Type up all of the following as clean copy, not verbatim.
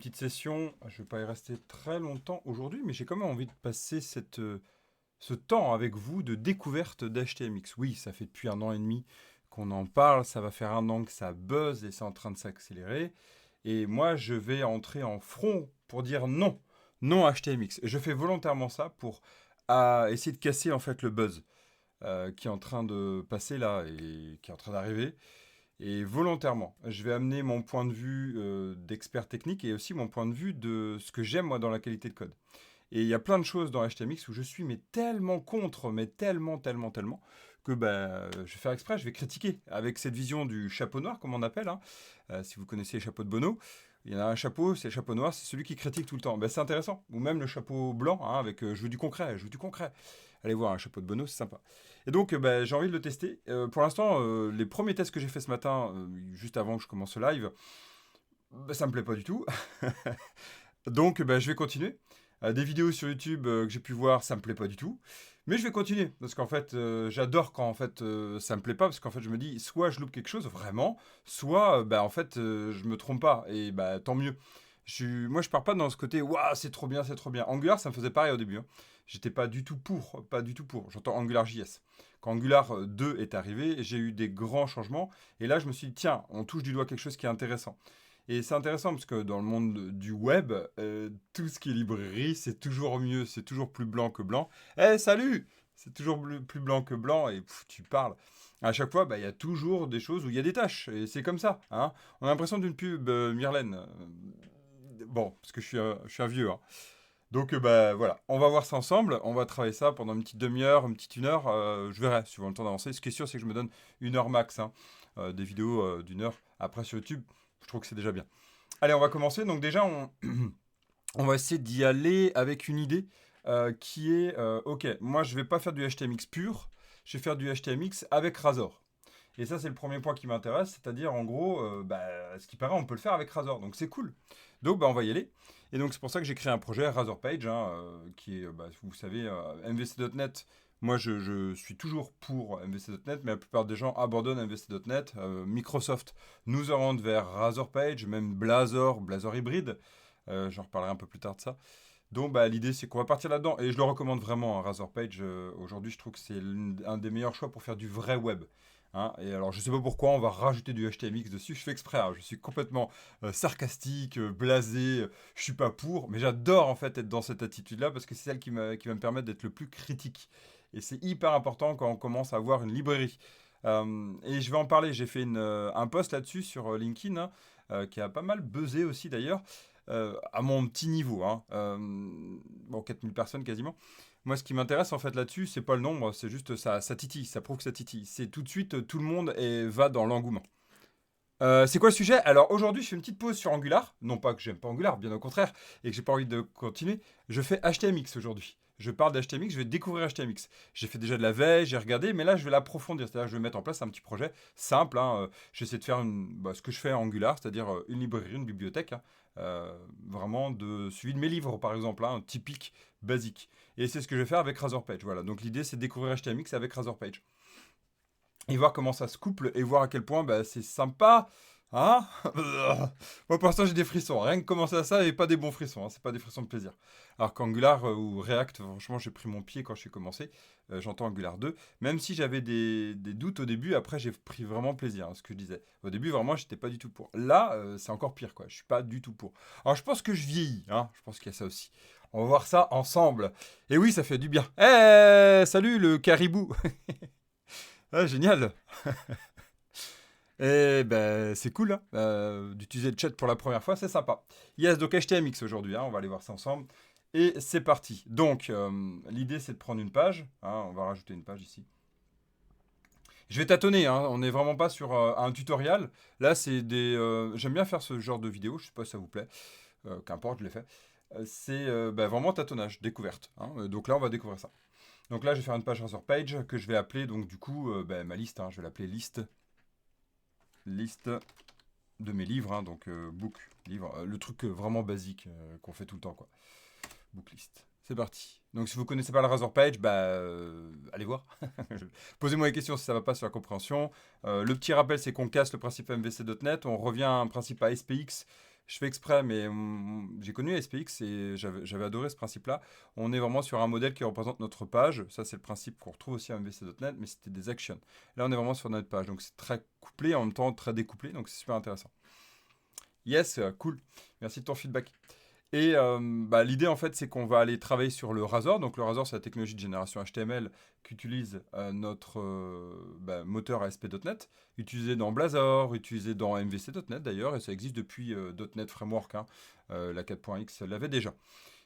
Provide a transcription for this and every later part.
Petite session, je ne vais pas y rester très longtemps aujourd'hui, mais j'ai quand même envie de passer ce temps avec vous de découverte d'HTMX. Oui, ça fait depuis 1 an et demi qu'on en parle, ça va faire 1 an que ça buzz et c'est en train de s'accélérer. Et moi, je vais entrer en front pour dire non, non HTMX. Je fais volontairement ça pour essayer de casser en fait le buzz qui est en train de passer là et qui est en train d'arriver. Et volontairement, je vais amener mon point de vue d'expert technique et aussi mon point de vue de ce que j'aime moi dans la qualité de code. Et il y a plein de choses dans HTMX où je suis mais tellement contre, mais tellement, tellement, tellement, que je vais faire exprès, je vais critiquer avec cette vision du chapeau noir, comme on appelle. Hein. Si vous connaissez les chapeaux de Bono, il y en a un chapeau, c'est le chapeau noir, c'est celui qui critique tout le temps. C'est intéressant. Ou même le chapeau blanc, hein, avec je veux du concret, je veux du concret. Allez voir un chapeau de Bono, c'est sympa. Et donc, j'ai envie de le tester. Pour l'instant, les premiers tests que j'ai fait ce matin, juste avant que je commence le live, ça me plaît pas du tout. Donc, je vais continuer. Des vidéos sur YouTube que j'ai pu voir, ça me plaît pas du tout. Mais je vais continuer parce qu'en fait, j'adore quand en fait ça me plaît pas parce qu'en fait je me dis soit je loupe quelque chose vraiment, soit en fait je me trompe pas et tant mieux. Moi je pars pas dans ce côté waouh c'est trop bien, c'est trop bien. Angular ça me faisait pareil au début. Hein. J'étais pas du tout pour, pas du tout pour. J'entends Angular JS. Quand Angular 2 est arrivé, j'ai eu des grands changements et là je me suis dit tiens on touche du doigt quelque chose qui est intéressant. Et c'est intéressant parce que dans le monde du web, tout ce qui est librairie, c'est toujours mieux, c'est toujours plus blanc que blanc. Eh, salut! C'est toujours plus blanc que blanc et tu parles. À chaque fois, il y a toujours des choses où il y a des tâches. Et c'est comme ça. Hein. On a l'impression d'une pub Myrlène. Bon, parce que je suis un vieux. Hein. Donc voilà, on va voir ça ensemble. On va travailler ça pendant une petite demi-heure, une petite 1 heure. Je verrai suivant le temps d'avancer. Ce qui est sûr, c'est que je me donne 1 heure max. Hein. Des vidéos d'1 heure. Après sur YouTube, je trouve que c'est déjà bien. Allez, on va commencer. Donc déjà, on va essayer d'y aller avec une idée qui est, ok, moi je vais pas faire du HTMX pur, je vais faire du HTMX avec Razor. Et ça, c'est le premier point qui m'intéresse, c'est-à-dire en gros, ce qui paraît, on peut le faire avec Razor, donc c'est cool. Donc on va y aller. Et donc c'est pour ça que j'ai créé un projet Razor Page, hein, qui est, vous savez, MVC.NET. Moi, je suis toujours pour MVC.NET, mais la plupart des gens abandonnent MVC.NET. Microsoft nous oriente vers Razor Page, même Blazor, Blazor hybride. J'en reparlerai un peu plus tard de ça. Donc l'idée c'est qu'on va partir là-dedans et je le recommande vraiment hein, Razor Page. Aujourd'hui je trouve que c'est un des meilleurs choix pour faire du vrai web. Hein. Et alors je sais pas pourquoi on va rajouter du HTMX dessus. Je fais exprès. Hein. Je suis complètement sarcastique, blasé. Je suis pas pour, mais j'adore en fait être dans cette attitude-là parce que c'est celle qui va me permettre d'être le plus critique. Et c'est hyper important quand on commence à avoir une librairie. Et je vais en parler. J'ai fait un post là-dessus sur LinkedIn hein, qui a pas mal buzzé aussi d'ailleurs à mon petit niveau. Hein. Bon, 4000 personnes quasiment. Moi, ce qui m'intéresse en fait là-dessus, c'est pas le nombre, c'est juste ça titille, ça prouve que ça titille. C'est tout de suite, tout le monde va dans l'engouement. C'est quoi le sujet? Alors aujourd'hui, je fais une petite pause sur Angular. Non pas que j'aime pas Angular, bien au contraire, et que j'ai pas envie de continuer. Je fais HTMX aujourd'hui. Je parle d'HTMX, je vais découvrir HTMX. J'ai fait déjà de la veille, j'ai regardé, mais là je vais l'approfondir. C'est-à-dire que je vais mettre en place un petit projet simple. Hein, j'essaie de faire ce que je fais en Angular, c'est-à-dire une librairie, une bibliothèque, hein, vraiment de suivi de mes livres par exemple, hein, typique, basique. Et c'est ce que je vais faire avec Razor Page. Voilà. Donc l'idée c'est de découvrir HTMX avec Razor Page et voir comment ça se couple et voir à quel point c'est sympa. Hein. Moi pour l'instant j'ai des frissons. Rien que commencer à ça et pas des bons frissons. Hein. C'est pas des frissons de plaisir. Alors qu'Angular ou React, franchement j'ai pris mon pied quand je suis commencé. J'entends Angular 2. Même si j'avais des doutes au début, après j'ai pris vraiment plaisir à ce que je disais. Au début vraiment j'étais pas du tout pour. Là c'est encore pire quoi. Je suis pas du tout pour. Alors je pense que je vieillis. Hein. Je pense qu'il y a ça aussi. On va voir ça ensemble. Et oui ça fait du bien. Eh salut le caribou. Ah, génial! Et c'est cool hein, d'utiliser le chat pour la première fois, c'est sympa. Yes, donc HTMX aujourd'hui, hein, on va aller voir ça ensemble. Et c'est parti. Donc, l'idée c'est de prendre une page. Hein, on va rajouter une page ici. Je vais tâtonner, hein, on n'est vraiment pas sur un tutoriel. Là, c'est des. J'aime bien faire ce genre de vidéo, je sais pas si ça vous plaît. Qu'importe, je l'ai fait. C'est vraiment tâtonnage, découverte. Hein. Donc là, on va découvrir ça. Donc là, je vais faire une page Razor Page que je vais appeler, donc du coup, ma liste. Hein, je vais l'appeler liste de mes livres, hein, donc book, livre, le truc vraiment basique qu'on fait tout le temps, quoi. Book list. C'est parti. Donc si vous connaissez pas le Razor Page, allez voir. Posez-moi des questions si ça va pas sur la compréhension. Le petit rappel, c'est qu'on casse le principe MVC.NET, on revient à un principe ASPX. Je fais exprès, mais j'ai connu SPX et j'avais adoré ce principe-là. On est vraiment sur un modèle qui représente notre page. Ça, c'est le principe qu'on retrouve aussi à MVC.NET, mais c'était des actions. Là, on est vraiment sur notre page. Donc, c'est très couplé, en même temps très découplé. Donc, c'est super intéressant. Yes, cool. Merci de ton feedback. Et bah, l'idée, en fait, c'est qu'on va aller travailler sur le Razor. Donc, le Razor, c'est la technologie de génération HTML qu'utilise notre bah, moteur ASP.NET, utilisé dans Blazor, utilisé dans MVC.NET d'ailleurs, et ça existe depuis .NET Framework. Hein. La 4.x l'avait déjà.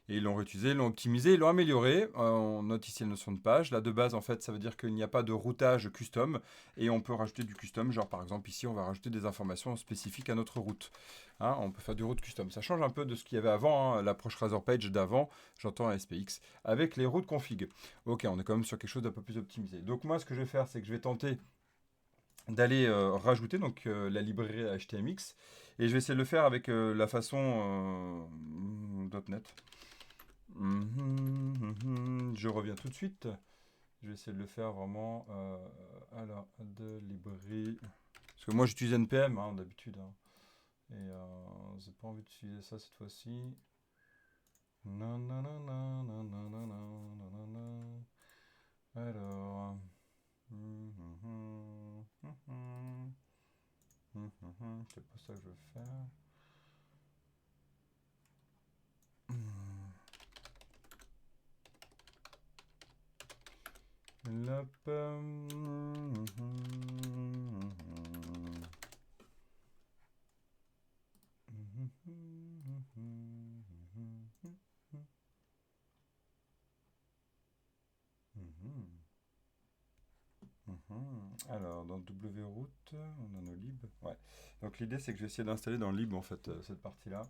Et ils l'ont réutilisé, ils l'ont optimisé, ils l'ont amélioré. On note ici la notion de page. Là, de base, en fait, ça veut dire qu'il n'y a pas de routage custom. Et on peut rajouter du custom. Genre, par exemple, ici, on va rajouter des informations spécifiques à notre route. Hein, on peut faire du route custom. Ça change un peu de ce qu'il y avait avant, hein, l'approche Razor Page d'avant, j'entends à SPX, avec les routes config. Ok, on est quand même sur quelque chose d'un peu plus optimisé. Donc moi, ce que je vais faire, c'est que je vais tenter d'aller rajouter donc, la librairie HTMX. Et je vais essayer de le faire avec la façon .NET. Je reviens tout de suite. Je vais essayer de le faire vraiment. Alors, de librairie. Parce que moi, j'utilise NPM hein, d'habitude. Hein. Et j'ai pas envie d'utiliser ça cette fois-ci. Alors. C'est pas ça que je veux faire. Alors, dans wroute, on a nos libs. Ouais. Donc l'idée, c'est que je vais essayer d'installer dans lib en fait cette partie-là.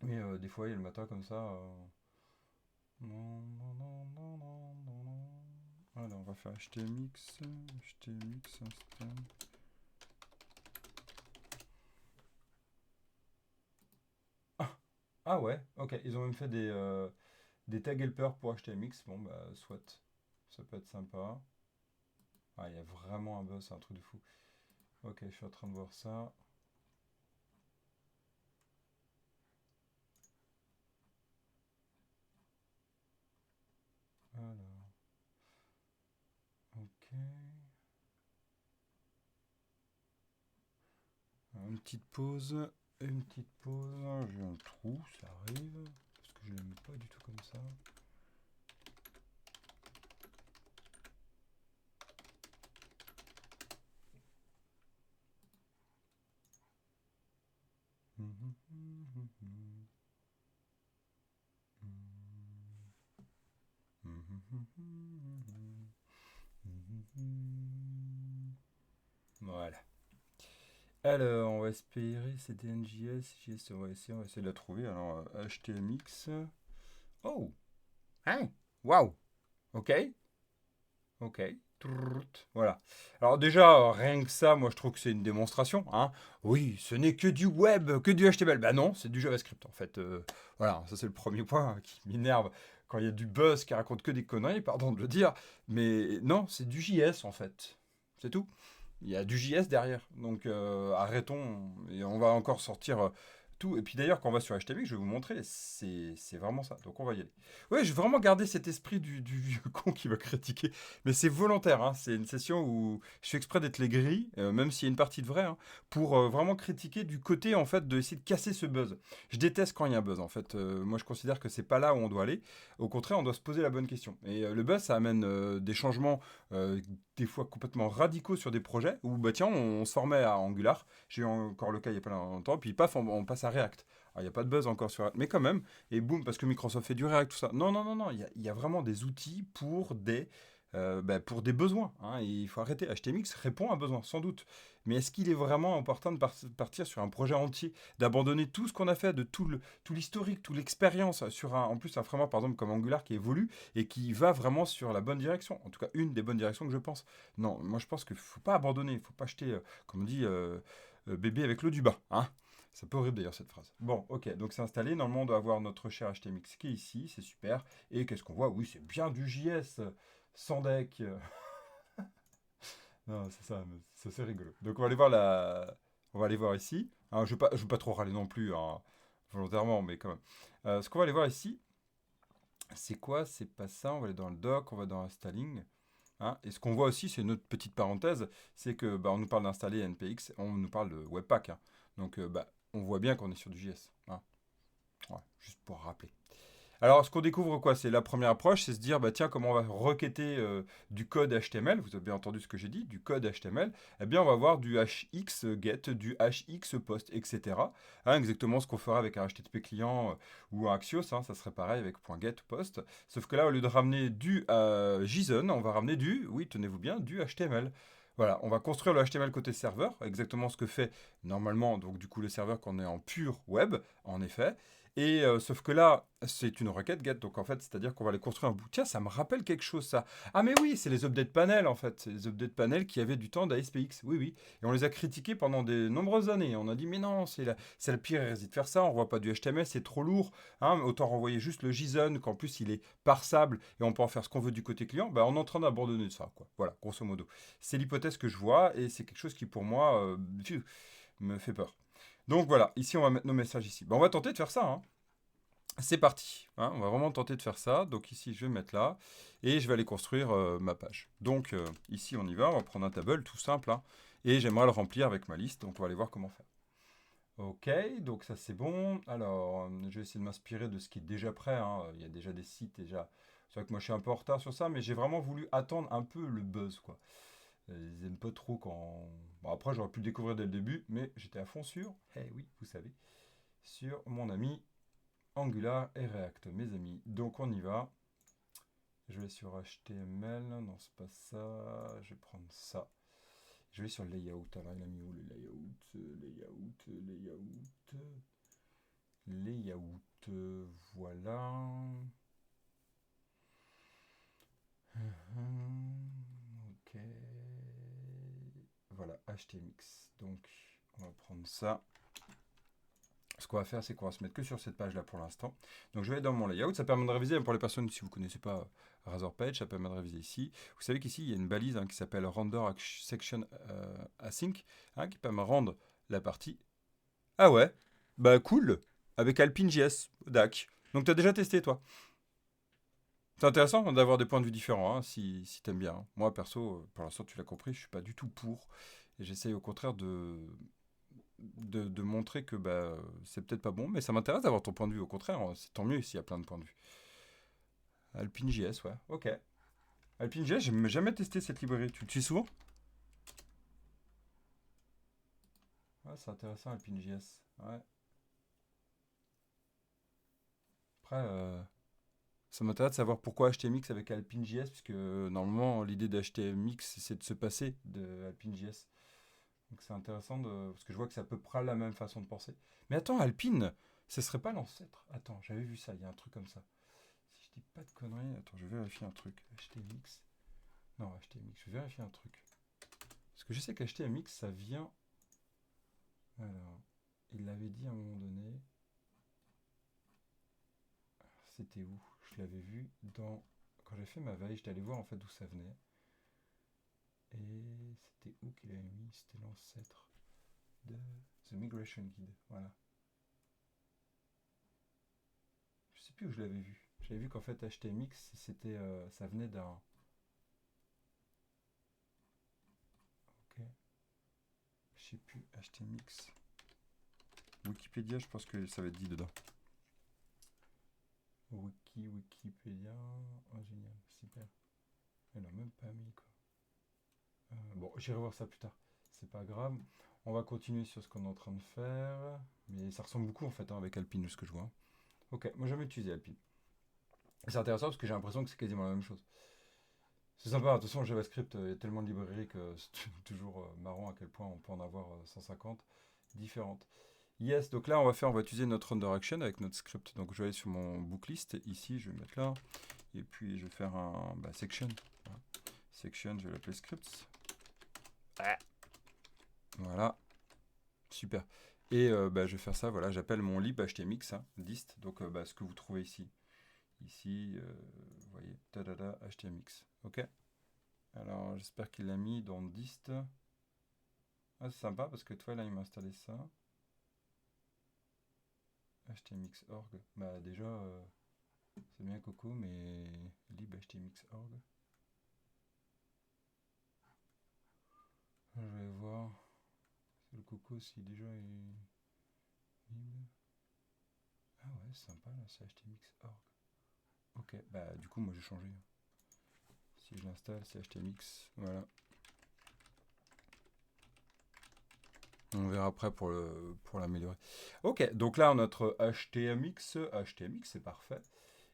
Mais des fois, il y a le matin comme ça. Alors, on va faire htmx install. Ah ouais, ok. Ils ont même fait des tag helper pour htmx. Bon, bah, soit. Ça peut être sympa. Ah, il y a vraiment un buzz, c'est un truc de fou. Ok, je suis en train de voir ça. Alors, ok. Une petite pause. Une petite pause. J'ai un trou, ça arrive. Parce que je l'aime pas du tout comme ça. Voilà. Alors, on va espérer c'était NJS, JS, on va essayer de la trouver. Alors, HTMX. Oh! Hein? Waouh! Ok. Ok. Voilà. Alors déjà, rien que ça, moi je trouve que c'est une démonstration. Hein. Oui, ce n'est que du web, que du HTML. Bah non, c'est du JavaScript en fait. Voilà, ça c'est le premier point qui m'énerve quand il y a du buzz qui raconte que des conneries, pardon de le dire. Mais non, c'est du JS en fait. C'est tout. Il y a du JS derrière. Donc arrêtons. Et on va encore sortir tout. Et puis d'ailleurs, quand on va sur HTML, je vais vous montrer, c'est vraiment ça. Donc on va y aller. Oui, je vais vraiment garder cet esprit du vieux con qui va critiquer. Mais c'est volontaire. Hein. C'est une session où je fais exprès d'être les grilles, même s'il y a une partie de vrai, hein, pour vraiment critiquer du côté en fait de essayer de casser ce buzz. Je déteste quand il y a un buzz en fait. Moi je considère que c'est pas là où on doit aller. Au contraire, on doit se poser la bonne question. Et le buzz, ça amène des changements des fois complètement radicaux sur des projets où bah tiens on se formait à Angular, j'ai eu encore le cas il y a pas longtemps, puis paf on passe à React. Alors il n'y a pas de buzz encore sur React, mais quand même, et boum, parce que Microsoft fait du React, tout ça. Non, non, non, non, il y a vraiment des outils pour des besoins. Hein, et il faut arrêter. HTMX répond à un besoin, sans doute. Mais est-ce qu'il est vraiment opportun de partir sur un projet entier, d'abandonner tout ce qu'on a fait, de tout l'historique, toute l'expérience, sur en plus un framework par exemple comme Angular qui évolue et qui va vraiment sur la bonne direction, en tout cas une des bonnes directions que je pense. Non, moi je pense qu'il ne faut pas abandonner, il ne faut pas jeter, comme on dit, bébé avec l'eau du bain. Hein. C'est un peu horrible d'ailleurs cette phrase. Bon, ok, donc c'est installé. Normalement, on doit avoir notre cher HTMX qui est ici, c'est super. Et qu'est-ce qu'on voit? Oui, c'est bien du JS, sans deck. Non, c'est ça, c'est rigolo. Donc on va aller voir On va aller voir ici. Hein, je vais pas trop râler non plus, hein, volontairement, mais quand même. Ce qu'on va aller voir ici, c'est quoi? C'est pas ça. On va aller dans le doc, on va dans installing. Hein. Et ce qu'on voit aussi, c'est une autre petite parenthèse, c'est que bah, on nous parle d'installer NPX, on nous parle de Webpack. Hein. Donc bah, on voit bien qu'on est sur du JS. Hein. Ouais, juste pour rappeler. Alors, ce qu'on découvre, quoi, c'est la première approche, c'est se dire, bah, tiens, comment on va requêter du code HTML, vous avez bien entendu ce que j'ai dit, du code HTML, eh bien, on va voir du HX get, du HX post, etc. Hein, exactement ce qu'on fera avec un HTTP client ou un Axios, hein, ça serait pareil avec .get post. Sauf que là, au lieu de ramener du JSON, on va ramener du, oui, tenez-vous bien, du HTML. Voilà, on va construire le HTML côté serveur, exactement ce que fait normalement, donc du coup, le serveur quand on est en pur web, en effet. Et sauf que là, c'est une requête get, donc en fait, c'est-à-dire qu'on va aller construire un bout. Tiens, ça me rappelle quelque chose, ça. Ah, mais oui, c'est les update panels, en fait. C'est les update panels qui avaient du temps d'ASPX. Oui, oui. Et on les a critiqués pendant de nombreuses années. On a dit, mais non, c'est la pire hérésie de faire ça. On ne voit pas du HTML, c'est trop lourd. Hein, autant renvoyer juste le JSON, qu'en plus, il est parsable et on peut en faire ce qu'on veut du côté client. Bah, on est en train d'abandonner ça, quoi. Voilà, grosso modo. C'est l'hypothèse que je vois et c'est quelque chose qui, pour moi, me fait peur. Donc voilà, ici on va mettre nos messages ici. Ben, on va tenter de faire ça. Hein. C'est parti. Hein, on va vraiment tenter de faire ça. Donc ici je vais mettre là et je vais aller construire ma page. Donc ici on y va, on va prendre un table tout simple. Hein, et j'aimerais le remplir avec ma liste. Donc on va aller voir comment faire. Ok, donc ça c'est bon. Alors je vais essayer de m'inspirer de ce qui est déjà prêt. Hein. Il y a déjà des sites déjà. C'est vrai que moi je suis un peu en retard sur ça, mais j'ai vraiment voulu attendre un peu le buzz quoi. Ils aiment pas trop quand. Bon, après, j'aurais pu le découvrir dès le début, mais j'étais à fond sur, eh oui, vous savez, sur mon ami Angular et React, mes amis. Donc, on y va. Je vais sur HTML. Non, c'est pas ça. Je vais prendre ça. Je vais sur Layout. Alors, il a mis où le Layout? Layout. Voilà. Ok. Voilà, HTMX. Donc, on va prendre ça. Ce qu'on va faire, c'est qu'on va se mettre que sur cette page-là pour l'instant. Donc je vais dans mon layout. Ça permet de réviser, pour les personnes, si vous ne connaissez pas Razor Page, ça permet de réviser ici. Vous savez qu'ici, il y a une balise hein, qui s'appelle Render Section Async, hein, qui permet de rendre la partie. Ah ouais, bah cool, avec Alpine.js, DAC. Donc tu as déjà testé, toi. C'est intéressant d'avoir des points de vue différents, hein, si tu aimes bien. Hein. Moi, perso, pour l'instant, tu l'as compris, je suis pas du tout pour. Et j'essaye au contraire de montrer que bah, c'est peut-être pas bon, mais ça m'intéresse d'avoir ton point de vue. Au contraire, hein, c'est tant mieux s'il y a plein de points de vue. Alpine.js, ouais, ok. Alpine.js, j'ai jamais testé cette librairie. Tu utilises souvent? Ouais, c'est intéressant, Alpine.js. Ouais. Après, ça m'intéresse de savoir pourquoi HTMX avec Alpine.js, puisque normalement, l'idée d'HTMX, c'est de se passer de Alpine.js. Donc c'est intéressant parce que je vois que c'est à peu près la même façon de penser. Mais attends, Alpine, ce serait pas l'ancêtre? Attends, j'avais vu ça, il y a un truc comme ça. Si je dis pas de conneries, attends, je vais vérifier un truc. HTMX. Non, HTMX, je vais vérifier un truc. Parce que je sais qu'HTMX, ça vient. Alors, il l'avait dit à un moment donné. C'était où? Je l'avais vu dans. Quand j'ai fait ma veille, j'étais allé voir en fait d'où ça venait. Et c'était où qu'il avait mis? C'était l'ancêtre de The Migration Guide. Voilà. Je sais plus où je l'avais vu. J'avais vu qu'en fait HTMX, c'était, ça venait d'un. Ok. Je sais plus. HTMX. Wikipédia, je pense que ça va être dit dedans. Wikipédia. Oh, génial, super. Elle n'a même pas mis quoi. Bon, j'irai voir ça plus tard. C'est pas grave. On va continuer sur ce qu'on est en train de faire. Mais ça ressemble beaucoup en fait hein, avec Alpine, ce que je vois. Ok, moi j'ai jamais utilisé Alpine. C'est intéressant parce que j'ai l'impression que c'est quasiment la même chose. C'est sympa, de toute façon, JavaScript, il y a tellement de librairies que c'est toujours marrant à quel point on peut en avoir 150 différentes. Yes, donc là, on va utiliser notre render action avec notre script. Donc je vais aller sur mon booklist. Ici, je vais mettre là. Et puis, je vais faire un section. Voilà. Section, je vais l'appeler scripts. Voilà. Super. Et je vais faire ça, voilà, j'appelle mon lib htmx, hein, list, donc ce que vous trouvez ici. Ici, vous voyez, htmx. Ok. Alors, j'espère qu'il l'a mis dans dist. Ah, c'est sympa parce que toi, là, il m'a installé ça. htmx.org. Bah, déjà, c'est bien Coco, mais lib.htmx.org. Je vais voir. C'est le Coco si déjà est lib. Ah ouais, c'est sympa là, c'est htmx.org. Ok, bah du coup, moi j'ai changé. Si je l'installe, c'est htmx. Voilà. On verra après pour l'améliorer. Ok, donc là, notre HTMX. HTMX, c'est parfait.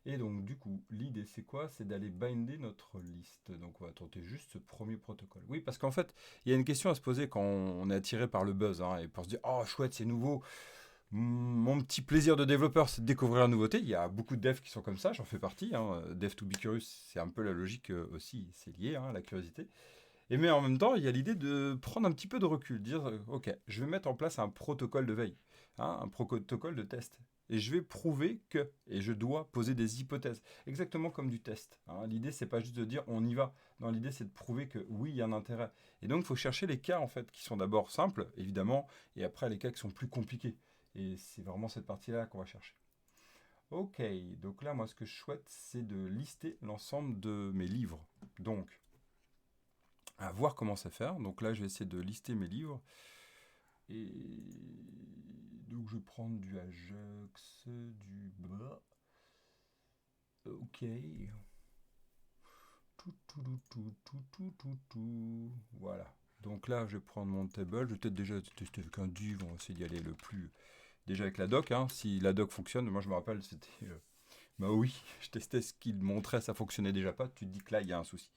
Et donc, du coup, l'idée, c'est quoi? C'est d'aller binder notre liste. Donc, on va tenter juste ce premier protocole. Oui, parce qu'en fait, il y a une question à se poser quand on est attiré par le buzz, hein, et pour se dire, oh, chouette, c'est nouveau. Mon petit plaisir de développeur, c'est de découvrir la nouveauté. Il y a beaucoup de devs qui sont comme ça, j'en fais partie, hein. Dev to be curious, c'est un peu la logique aussi, c'est lié, hein, à la curiosité. Et mais en même temps, il y a l'idée de prendre un petit peu de recul, dire ok, je vais mettre en place un protocole de veille, hein, un protocole de test. Et je vais prouver que, et je dois poser des hypothèses, exactement comme du test, hein. L'idée, c'est pas juste de dire on y va. Non, l'idée, c'est de prouver que oui, il y a un intérêt. Et donc, il faut chercher les cas en fait qui sont d'abord simples, évidemment, et après les cas qui sont plus compliqués. Et c'est vraiment cette partie-là qu'on va chercher. Ok, donc là, moi, ce que je souhaite, c'est de lister l'ensemble de mes livres. Donc, à voir comment ça faire. Donc là, je vais essayer de lister mes livres. Et donc, je vais prendre du Ajax, du bas. Ok. Tout. Voilà. Donc là, je vais prendre mon table. Je vais peut-être déjà tester avec un div. On va essayer d'y aller le plus. Déjà avec la doc, hein. Si la doc fonctionne, moi je me rappelle, c'était. Bah oui, je testais ce qu'il montrait, ça fonctionnait déjà pas. Tu te dis que là, il y a un souci.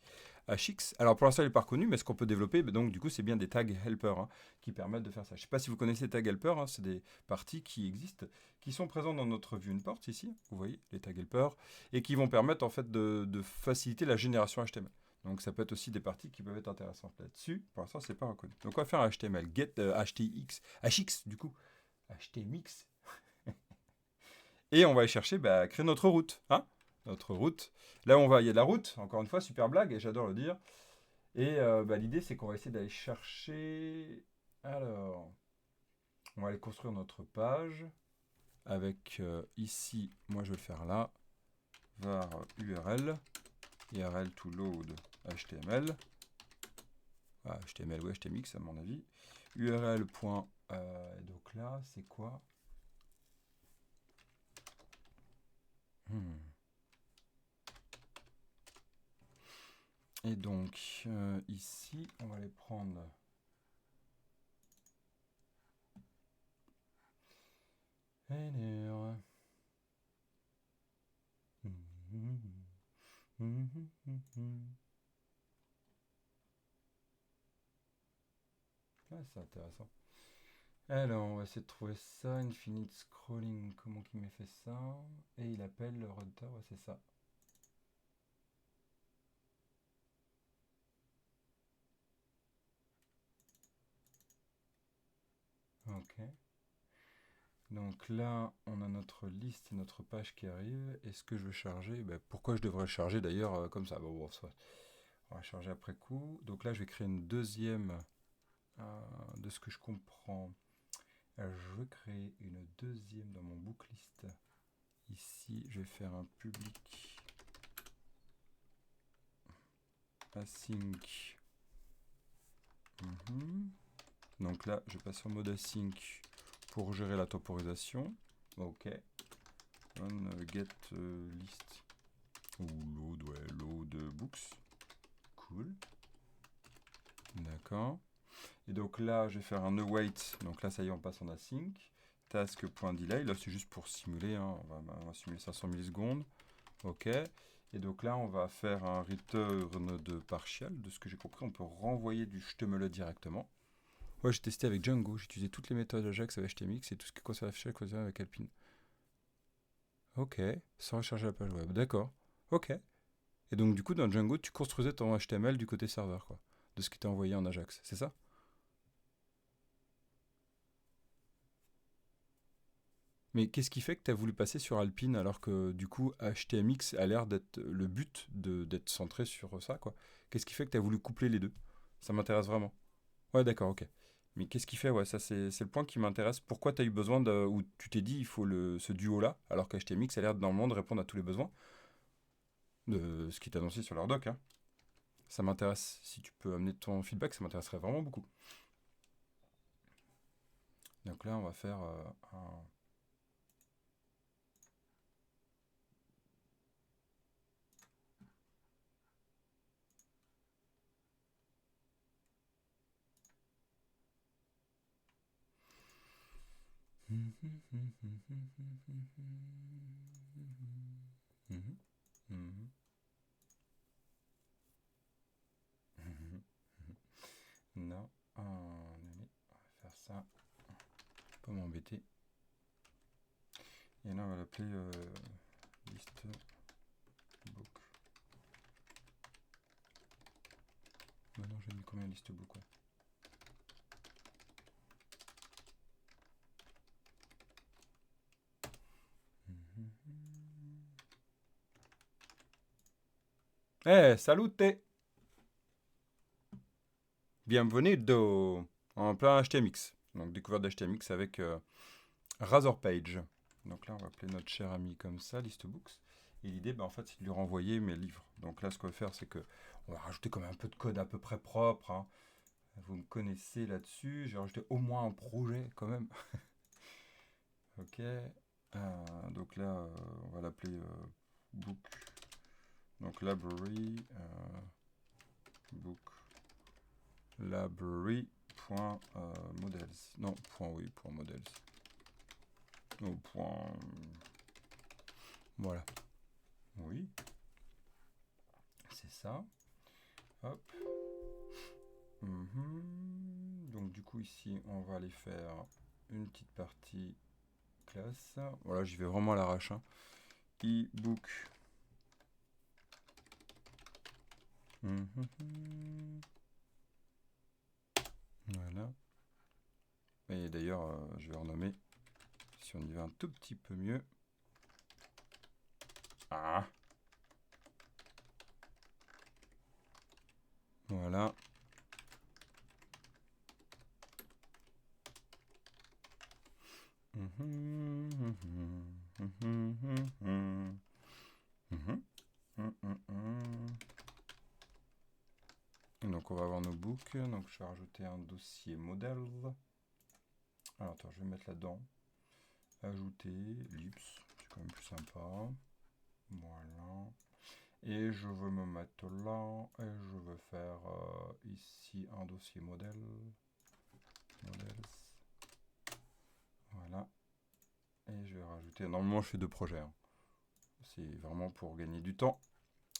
HX. Alors pour l'instant, il n'est pas reconnu, mais ce qu'on peut développer, donc du coup, c'est bien des tags helper, hein, qui permettent de faire ça. Je ne sais pas si vous connaissez les tags helper, hein, c'est des parties qui existent, qui sont présentes dans notre vue import ici, vous voyez, les tags helper, et qui vont permettre en fait de faciliter la génération HTML. Donc ça peut être aussi des parties qui peuvent être intéressantes là-dessus. Pour l'instant, c'est pas reconnu. Donc on va faire un HTML get HTX, HX du coup, HTMX, et on va aller chercher, bah, créer notre route, hein, notre route. Là où on va, il y a de la route. Encore une fois, super blague, et j'adore le dire. Et bah, l'idée, c'est qu'on va essayer d'aller chercher. Alors, on va aller construire notre page avec ici, moi je vais le faire là, var URL, URL to load HTML, HTML ou HTMX à mon avis, URL. Donc là, c'est quoi? Et donc, ici, on va aller prendre. Alors. Ah, c'est intéressant. Alors, on va essayer de trouver ça. Infinite scrolling, comment qu'il m'a fait ça? Et il appelle le router, ouais, c'est ça. Ok. Donc là, on a notre liste et notre page qui arrive. Et ce que je veux charger, ben, pourquoi je devrais le charger d'ailleurs comme ça? Bon, on va charger après coup. Donc là, je vais créer une deuxième, de ce que je comprends. Je veux créer une deuxième dans mon booklist. Ici, je vais faire un public async. Donc là, je passe en mode async pour gérer la temporisation. Ok. On get list. Ou load, ouais, load books. Cool. D'accord. Et donc là, je vais faire un await. Donc là, ça y est, on passe en async. Task.delay. Là, c'est juste pour simuler, hein. On va simuler ça 100 millisecondes. Ok. Et donc là, on va faire un return de partial. De ce que j'ai compris, on peut renvoyer du HTML directement. Ouais, j'ai testé avec Django. J'ai utilisé toutes les méthodes Ajax avec HTMX et tout ce qui concerne la concerne avec Alpine. Ok. Sans recharger la page web. D'accord. Ok. Et donc, du coup, dans Django, tu construisais ton HTML du côté serveur, quoi. De ce qui t'est envoyé en Ajax. C'est ça? Mais qu'est-ce qui fait que tu as voulu passer sur Alpine alors que du coup HTMX a l'air d'être le but d'être centré sur ça, quoi? Qu'est-ce qui fait que tu as voulu coupler les deux? Ça m'intéresse vraiment. Ouais, d'accord, ok. Mais qu'est-ce qu'il fait? Ouais, ça c'est le point qui m'intéresse. Pourquoi tu as eu besoin de... Ou tu t'es dit il faut ce duo-là, alors qu'HTMX a l'air normalement de répondre à tous les besoins de ce qui est annoncé sur leur doc, hein. Ça m'intéresse. Si tu peux amener ton feedback, ça m'intéresserait vraiment beaucoup. Donc là, on va faire un... Non, on va faire ça. Pas m'embêter. Et là, on va l'appeler list book. Maintenant, j'ai mis combien list book, ouais. Eh, salute! Bienvenue en plein HTMX. Donc, découverte d'HTMX avec Razor Page. Donc là, on va appeler notre cher ami comme ça, listbooks. Et l'idée, en fait, c'est de lui renvoyer mes livres. Donc là, ce qu'on va faire, c'est que on va rajouter quand même un peu de code à peu près propre, hein. Vous me connaissez là-dessus. J'ai rajouté au moins un projet quand même. Ok. Donc là, on va l'appeler book. Donc library book library.models. Non, point oui, point models. Au point. Voilà. Oui. C'est ça. Hop. Donc du coup ici on va aller faire une petite partie classe. Voilà, j'y vais vraiment à l'arrache, hein. E-book. Voilà. Et d'ailleurs je vais renommer, si on y va un tout petit peu mieux. Ah. Voilà. Donc on va avoir nos books. Donc je vais rajouter un dossier modèle. Alors attends, je vais mettre là-dedans. Ajouter lips, c'est quand même plus sympa. Voilà. Et je veux me mettre là. Et je veux faire ici un dossier modèle. Models. Voilà. Et je vais rajouter. Normalement, je fais 2 projets, hein. C'est vraiment pour gagner du temps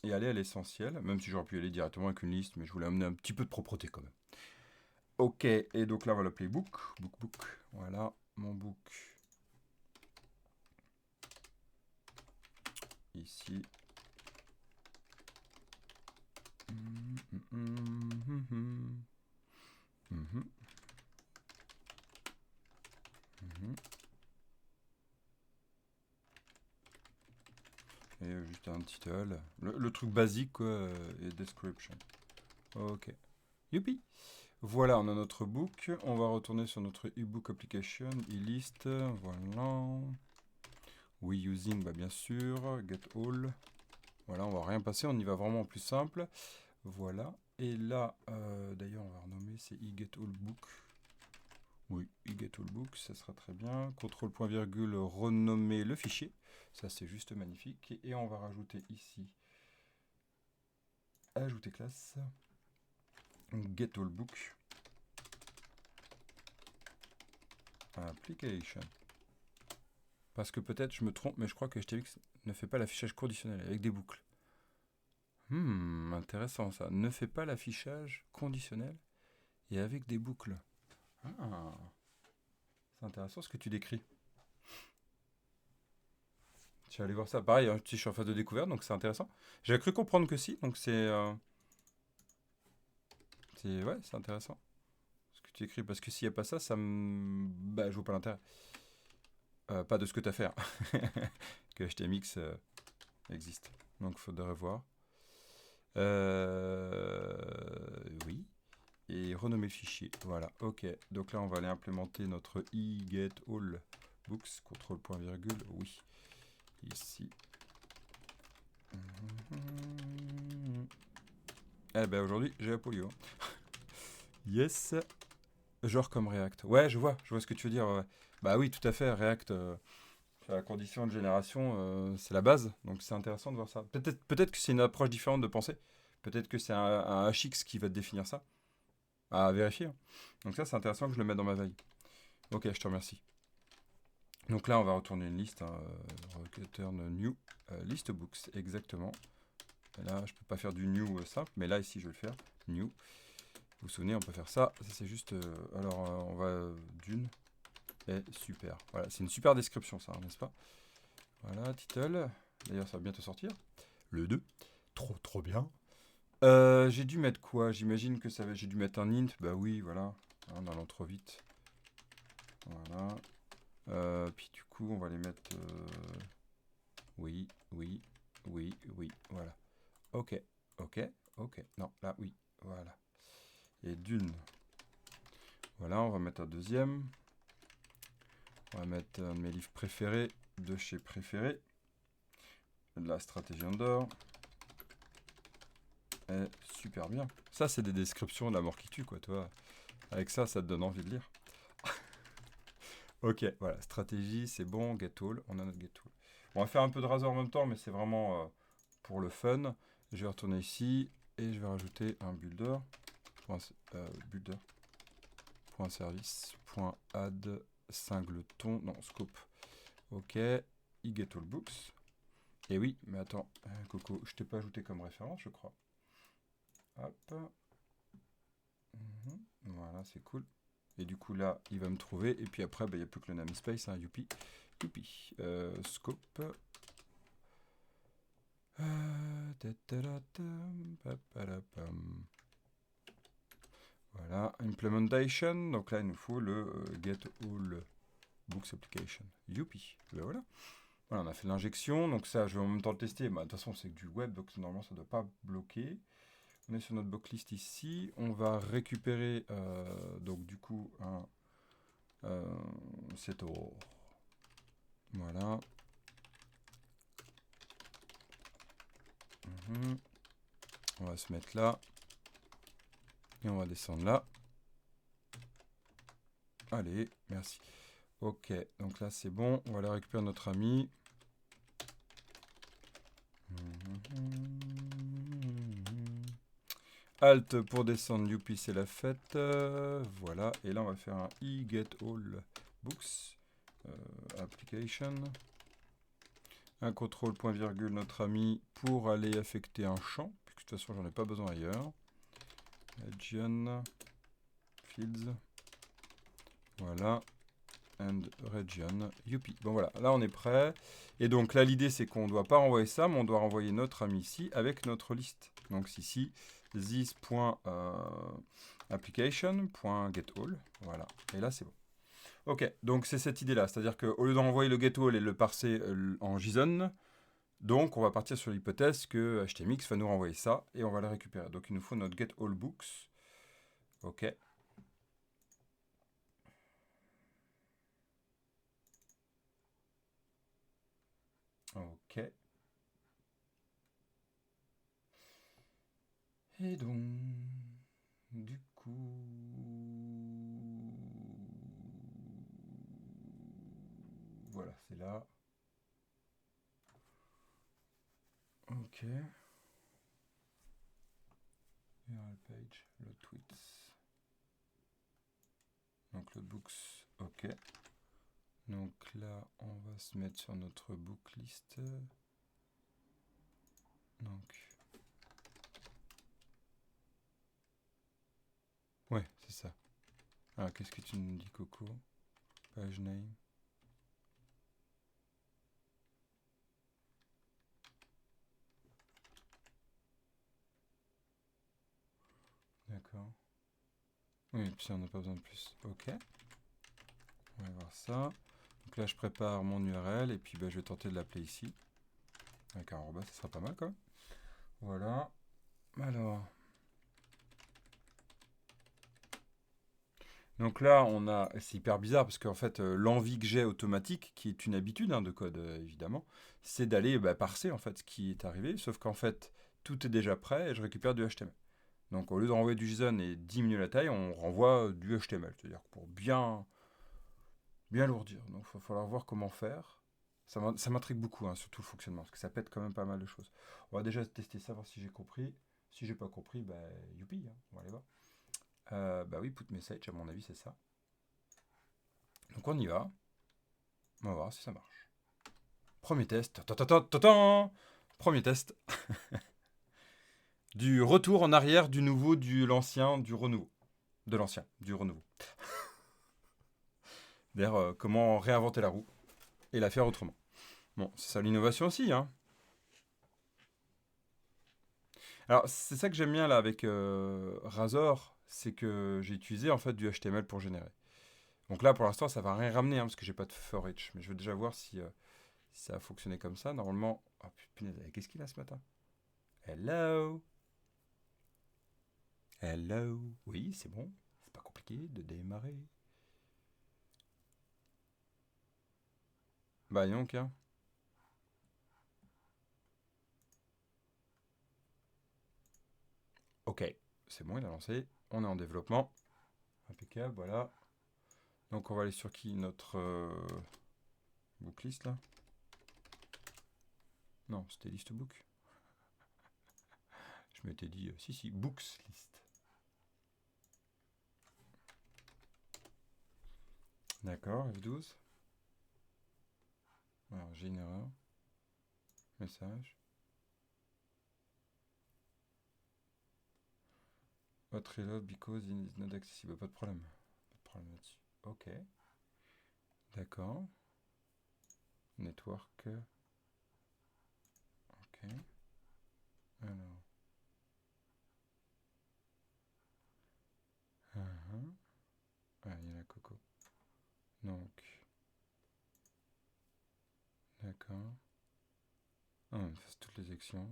et aller à l'essentiel, même si j'aurais pu y aller directement avec une liste, mais je voulais amener un petit peu de propreté quand même. Ok, et donc là on va l'appeler book. Book. Voilà, mon book. Ici. Et juste un title. Le truc basique, quoi, et description. Ok. Youpi! Voilà, on a notre book. On va retourner sur notre ebook application, e-list. Voilà. We using, bah bien sûr. Get all. Voilà, on va rien passer, on y va vraiment en plus simple. Voilà. Et là, d'ailleurs, on va renommer, c'est e-get-all-book. Oui, e-get-all-book, ça sera très bien. Contrôle point virgule, renommer le fichier. Ça, c'est juste magnifique. Et on va rajouter ici, ajouter classe, get-all-book, application. Parce que peut-être je me trompe, mais je crois que HTMX ne fait pas l'affichage conditionnel avec des boucles. Intéressant ça. Ne fait pas l'affichage conditionnel et avec des boucles. Ah, c'est intéressant ce que tu décris. Je suis allé voir ça. Pareil, hein, je suis en phase de découverte, donc c'est intéressant. J'ai cru comprendre que si, donc ouais, c'est intéressant ce que tu écris. Parce que s'il n'y a pas ça, bah, je vois pas l'intérêt. Pas de ce que tu as fait, hein. Que HTMX existe. Donc, il faudrait voir. Oui. et renommer le fichier. Voilà, ok. Donc là, on va aller implémenter notre iGetAllBooks, contrôle point virgule, oui. Ici. Eh ben aujourd'hui, j'ai la polio. Yes. Genre comme React. Ouais, je vois ce que tu veux dire. Ouais. Bah oui, tout à fait. React, sur la condition de génération, c'est la base. Donc c'est intéressant de voir ça. Peut-être que c'est une approche différente de penser. Peut-être que c'est un HX qui va te définir ça. À vérifier. Donc ça, c'est intéressant que je le mette dans ma veille. Ok, je te remercie. Donc là, on va retourner une liste. Return new list books. Exactement. Et là, je peux pas faire du new simple, mais là, ici, je vais le faire. New. Vous vous souvenez, on peut faire ça. Ça, c'est juste... alors, on va d'une. Et super. Voilà, c'est une super description, ça, n'est-ce pas? Voilà, title. D'ailleurs, ça va bientôt sortir. Le 2. Trop bien. J'ai dû mettre quoi? J'imagine que j'ai dû mettre un int. Bah oui, voilà. En allant trop vite. Voilà. Puis du coup, on va les mettre... oui. Voilà. Ok. Non, là, oui. Voilà. Et d'une. Voilà, on va mettre un deuxième. On va mettre un de mes livres préférés de chez Préféré. La stratégie Andorre. Et super bien. Ça, c'est des descriptions de la mort qui tue, quoi, toi. Avec ça, ça te donne envie de lire. Ok, voilà. Stratégie, c'est bon. Get all. On a notre get all. On va faire un peu de Razor en même temps, mais c'est vraiment pour le fun. Je vais retourner ici et je vais rajouter un builder. Builder.service.add singleton. Non, scope. Ok. iGetAllBooks. Et oui, mais attends, Coco, je t'ai pas ajouté comme référence, je crois. Hop. Voilà, c'est cool. Et du coup, là, il va me trouver. Et puis après, il n'y a plus que le namespace, hein, youpi. Scope. Voilà, implementation. Donc là, il nous faut le get all books application. Youpi. Ben voilà. Voilà, on a fait l'injection. Donc ça, je vais en même temps le tester. Bah, de toute façon, c'est que du web, donc normalement, ça ne doit pas bloquer. On est sur notre booklist ici. On va récupérer, donc du coup, un setor. Voilà. On va se mettre là. Et on va descendre là. Allez, merci. Ok, donc là c'est bon. On va aller récupérer notre ami. Alt pour descendre, youpi, c'est la fête. Voilà, et là on va faire un iGetAllBooks application. Un contrôle point virgule notre ami pour aller affecter un champ, puisque de toute façon j'en ai pas besoin ailleurs. Region, fields, voilà, and region, youpi. Bon voilà, là on est prêt. Et donc là l'idée c'est qu'on ne doit pas renvoyer ça, mais on doit renvoyer notre ami ici avec notre liste. Donc ici, this.application.getAll, voilà, et là c'est bon. Ok, donc c'est cette idée-là, c'est-à-dire qu'au lieu d'envoyer le getAll et le parser en JSON, donc on va partir sur l'hypothèse que HTMX va nous renvoyer ça et on va le récupérer. Donc il nous faut notre getAllBooks. Ok. Ok. Et donc, du coup... Voilà, c'est là. Ok. URL page, le tweets. Donc le books, ok. Donc là, on va se mettre sur notre booklist. Donc... Ouais, c'est ça. Alors, qu'est-ce que tu nous dis, Coco? Page name. D'accord. Oui, puis on n'a pas besoin de plus. Ok. On va voir ça. Donc là, je prépare mon URL et puis je vais tenter de l'appeler ici. Avec un arroba, ça sera pas mal quand même. Voilà. Alors. Donc là, c'est hyper bizarre parce qu'en fait, l'envie que j'ai automatique, qui est une habitude de code évidemment, c'est d'aller parser en fait ce qui est arrivé. Sauf qu'en fait, tout est déjà prêt et je récupère du HTML. Donc au lieu de renvoyer du JSON et diminuer la taille, on renvoie du HTML. C'est-à-dire que pour bien lourdir. Donc il va falloir voir comment faire. Ça m'intrigue beaucoup, surtout le fonctionnement, parce que ça pète quand même pas mal de choses. On va déjà tester ça, voir si j'ai compris. Si j'ai pas compris, youpi, on va aller voir. Bah oui, put message, à mon avis, c'est ça. Donc on y va. On va voir si ça marche. Premier test. Premier test. Du retour en arrière, du nouveau, du l'ancien, du renouveau. De l'ancien, du renouveau. D'ailleurs, comment réinventer la roue et la faire autrement. Bon, c'est ça l'innovation aussi, hein. Alors, c'est ça que j'aime bien là avec Razor, c'est que j'ai utilisé en fait du HTML pour générer. Donc là, pour l'instant, ça va rien ramener, parce que j'ai pas de for each. Mais je veux déjà voir si ça a fonctionné comme ça. Normalement. Oh punaise, qu'est-ce qu'il a ce matin? Hello? Hello? Oui, c'est bon. C'est pas compliqué de démarrer. Bah donc, hein. Ok, c'est bon, il a lancé. On est en développement. Impeccable, voilà. Donc on va aller sur qui? Notre booklist là? Non, c'était list book. Je m'étais dit, si, books list. D'accord, F12. Alors j'ai une erreur. Message. Hot reload because it is not accessible. Pas de problème. Pas de problème là-dessus. Ok. D'accord. Network. Ok. Alors. Ah, il y a la coco. Donc. D'accord. Ah, on fasse toutes les actions.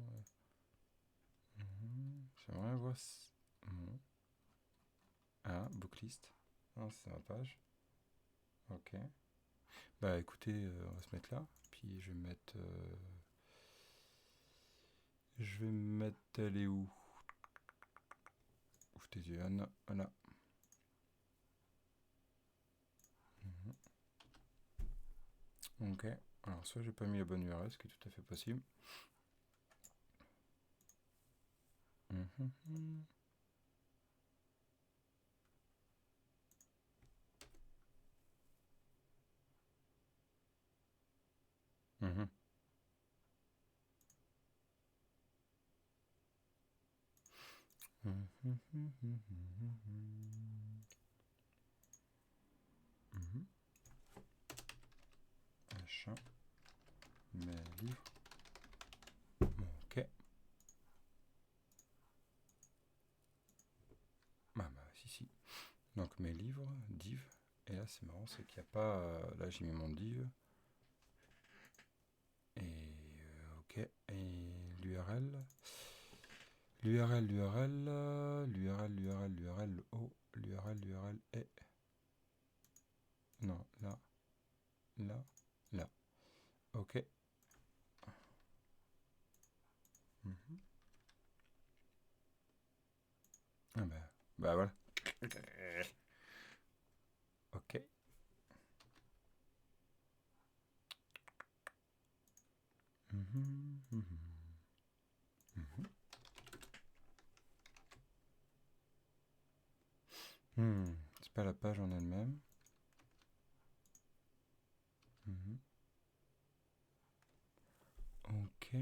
J'aimerais voir si. Non. Ah, booklist. Non, c'est ma page. Ok. Bah écoutez, on va se mettre là. Puis je vais mettre. Je vais mettre. Elle est où? Ouvre tes yeux, Anne. Voilà. Ok. Alors, soit j'ai pas mis la bonne URL, ce qui est tout à fait possible. Mhm. Mhm. Mhm. Mhm. Machin. Mes livres. Ok. Si. Donc mes livres, div. Et là, c'est marrant, c'est qu'il n'y a pas. Là, j'ai mis mon div. Et. Ok. Et l'URL. L'URL, O. L'URL est. Non, là. Ok. Mhm. Ah bah voilà. Ok. Mhm, mhm, mhm. C'est pas la page en elle-même. Mhm. Ok.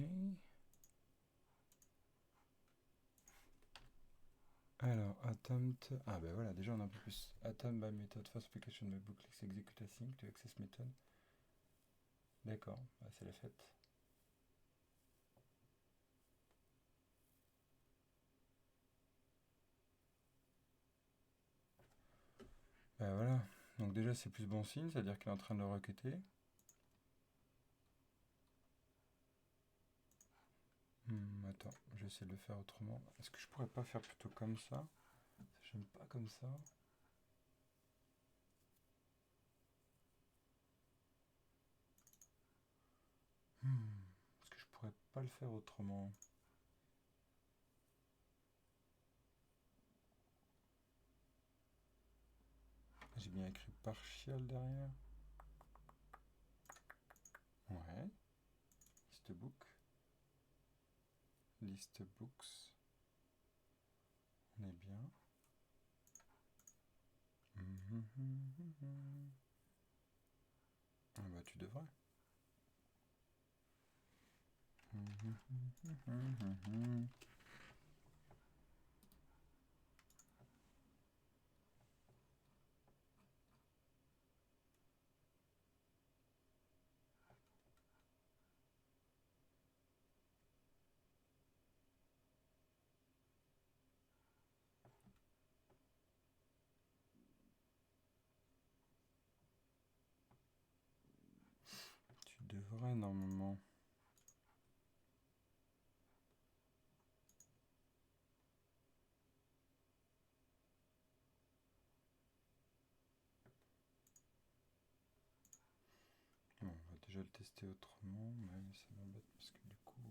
Alors, attempt. Ah ben voilà, déjà on a un peu plus. Attempt by method, first application by book, let's execute async to access method. D'accord, c'est la fête. Ben voilà, donc déjà c'est plus bon signe, c'est-à-dire qu'il est en train de le requêter. Attends, je vais essayer de le faire autrement. Est-ce que je pourrais pas faire plutôt comme ça? J'aime pas comme ça. Est-ce que je pourrais pas le faire autrement? J'ai bien écrit partial derrière. Ouais. Listebook. Listbooks. On est bien. Ah bah tu devrais. Tu devrais normalement. Bon, on va déjà le tester autrement, mais ça m'embête parce que du coup.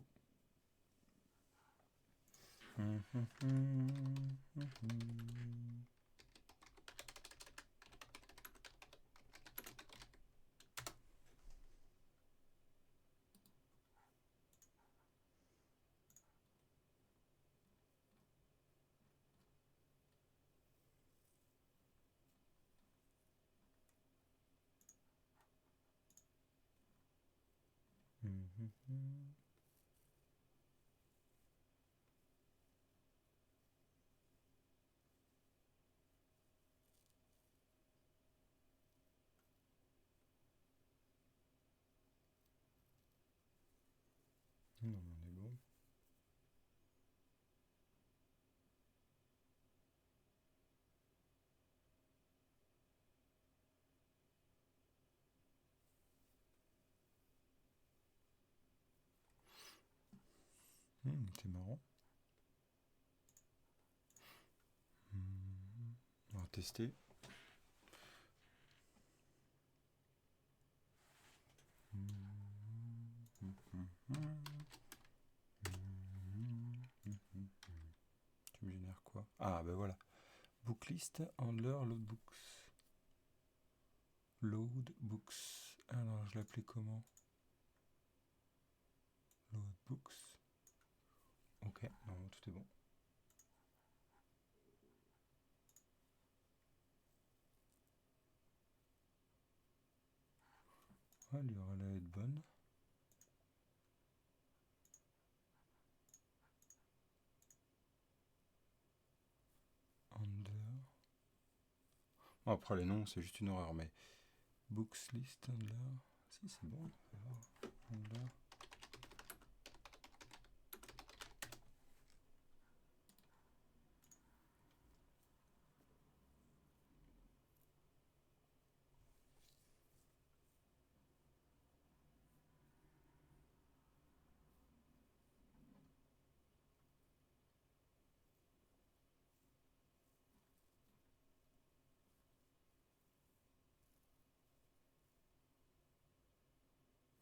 Non, on est bon. C'est marrant. On va tester. Tu me génères quoi? Ah ben voilà. Booklist, handler, loadbooks. Loadbooks. Alors je l'appelais comment? Loadbooks. Ok, non, tout est bon. Ouais, l'URL va être bonne. Handler. Bon, après les noms, c'est juste une horreur, mais books list handler. Si, c'est bon. On va voir. Handler.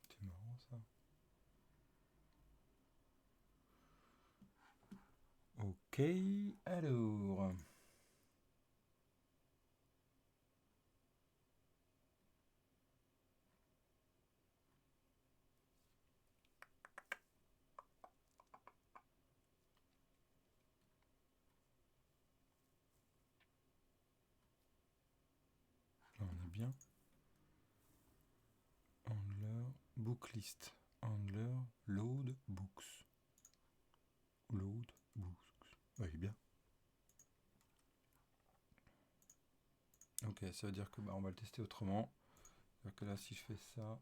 C'est marrant ça. Ok, alors. On est bien. Handler, booklist. Handler, load books. Load books. Ouais, il est bien. Ok, ça veut dire que on va le tester autrement. C'est-à-dire que là, si je fais ça,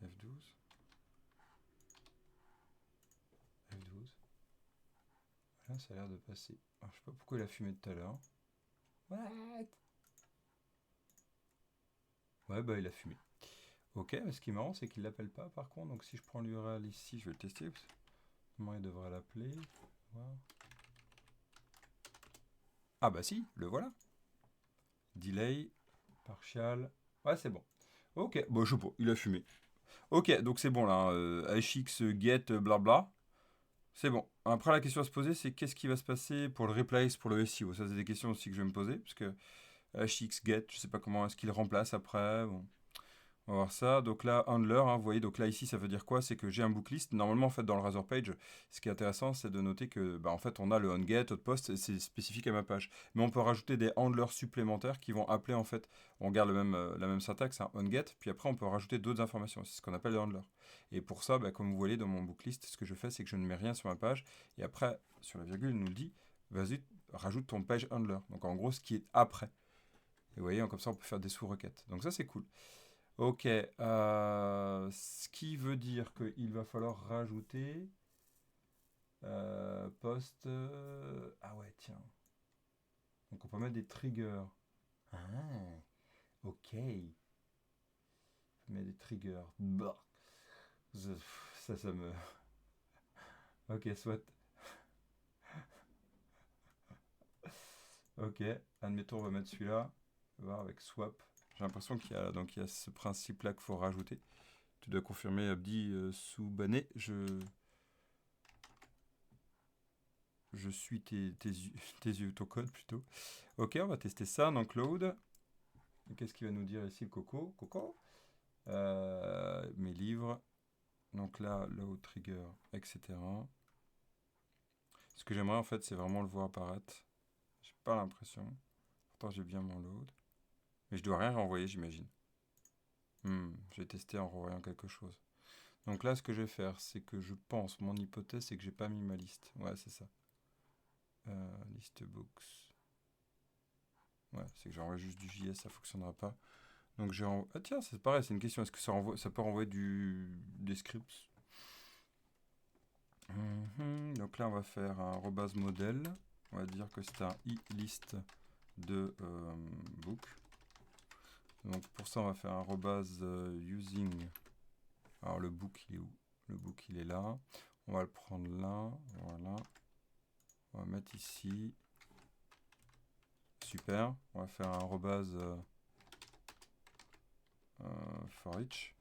F12, F12, là, ça a l'air de passer. Alors, je sais pas pourquoi il a fumé tout à l'heure. What? Ouais, bah il a fumé. Ok, mais ce qui est marrant, c'est qu'il l'appelle pas par contre. Donc si je prends l'URL ici, je vais le tester. Comment il devrait l'appeler? Voir. Ah bah si, le voilà. Delay, partial. Ouais, c'est bon. Ok, bon, je sais pas, il a fumé. Ok, donc c'est bon là, hein, hx get blabla. C'est bon. Après, la question à se poser, c'est qu'est-ce qui va se passer pour le replace, pour le SEO. Ça, c'est des questions aussi que je vais me poser, parce que hx get, je sais pas comment est-ce qu'il remplace après. Bon. On va voir ça. Donc là, handler, hein, vous voyez, donc là ici, ça veut dire quoi? C'est que j'ai un booklist. Normalement, en fait, dans le Razor Page, ce qui est intéressant, c'est de noter que, bah, en fait, on a le onGet, post, c'est spécifique à ma page. Mais on peut rajouter des handlers supplémentaires qui vont appeler, en fait, on garde la même syntaxe, hein, onGet, puis après, on peut rajouter d'autres informations. C'est ce qu'on appelle des handlers. Et pour ça, bah, comme vous voyez dans mon booklist, ce que je fais, c'est que je ne mets rien sur ma page. Et après, sur la virgule, il nous le dit, vas-y, rajoute ton page handler. Donc en gros, ce qui est après. Et vous voyez, comme ça, on peut faire des sous-requêtes. Donc ça, c'est cool. Ok, ce qui veut dire qu'il va falloir rajouter post. Ah ouais, tiens. Donc on peut mettre des triggers. Ah, ok. On peut mettre des triggers. Bah. Ça me. Ok, soit. Ok, admettons, on va mettre celui-là. On va voir avec swap. J'ai l'impression donc il y a ce principe-là qu'il faut rajouter. Tu dois confirmer Abdi Soubané. Je suis tes yeux, ton code plutôt. Ok, on va tester ça. Donc load. Qu'est-ce qu'il va nous dire ici le coco? Coco. Mes livres. Donc là, load trigger, etc. Ce que j'aimerais en fait, c'est vraiment le voir apparaître. J'ai pas l'impression. Pourtant, j'ai bien mon load. Mais je dois rien renvoyer, j'imagine. Je vais tester en renvoyant quelque chose. Donc là, ce que je vais faire, c'est que je pense, mon hypothèse, c'est que j'ai pas mis ma liste. Ouais, c'est ça. List books. Ouais, c'est que j'envoie juste du JS, ça fonctionnera pas. Donc j'ai ah tiens, c'est pareil, c'est une question. Est-ce que ça peut renvoyer des scripts? Donc là, on va faire un rebase modèle. On va dire que c'est un i-list de book. Donc pour ça, on va faire un rebase using. Alors le book, il est où? Le book, il est là. On va le prendre là. Voilà. On va mettre ici. Super. On va faire un rebase for each.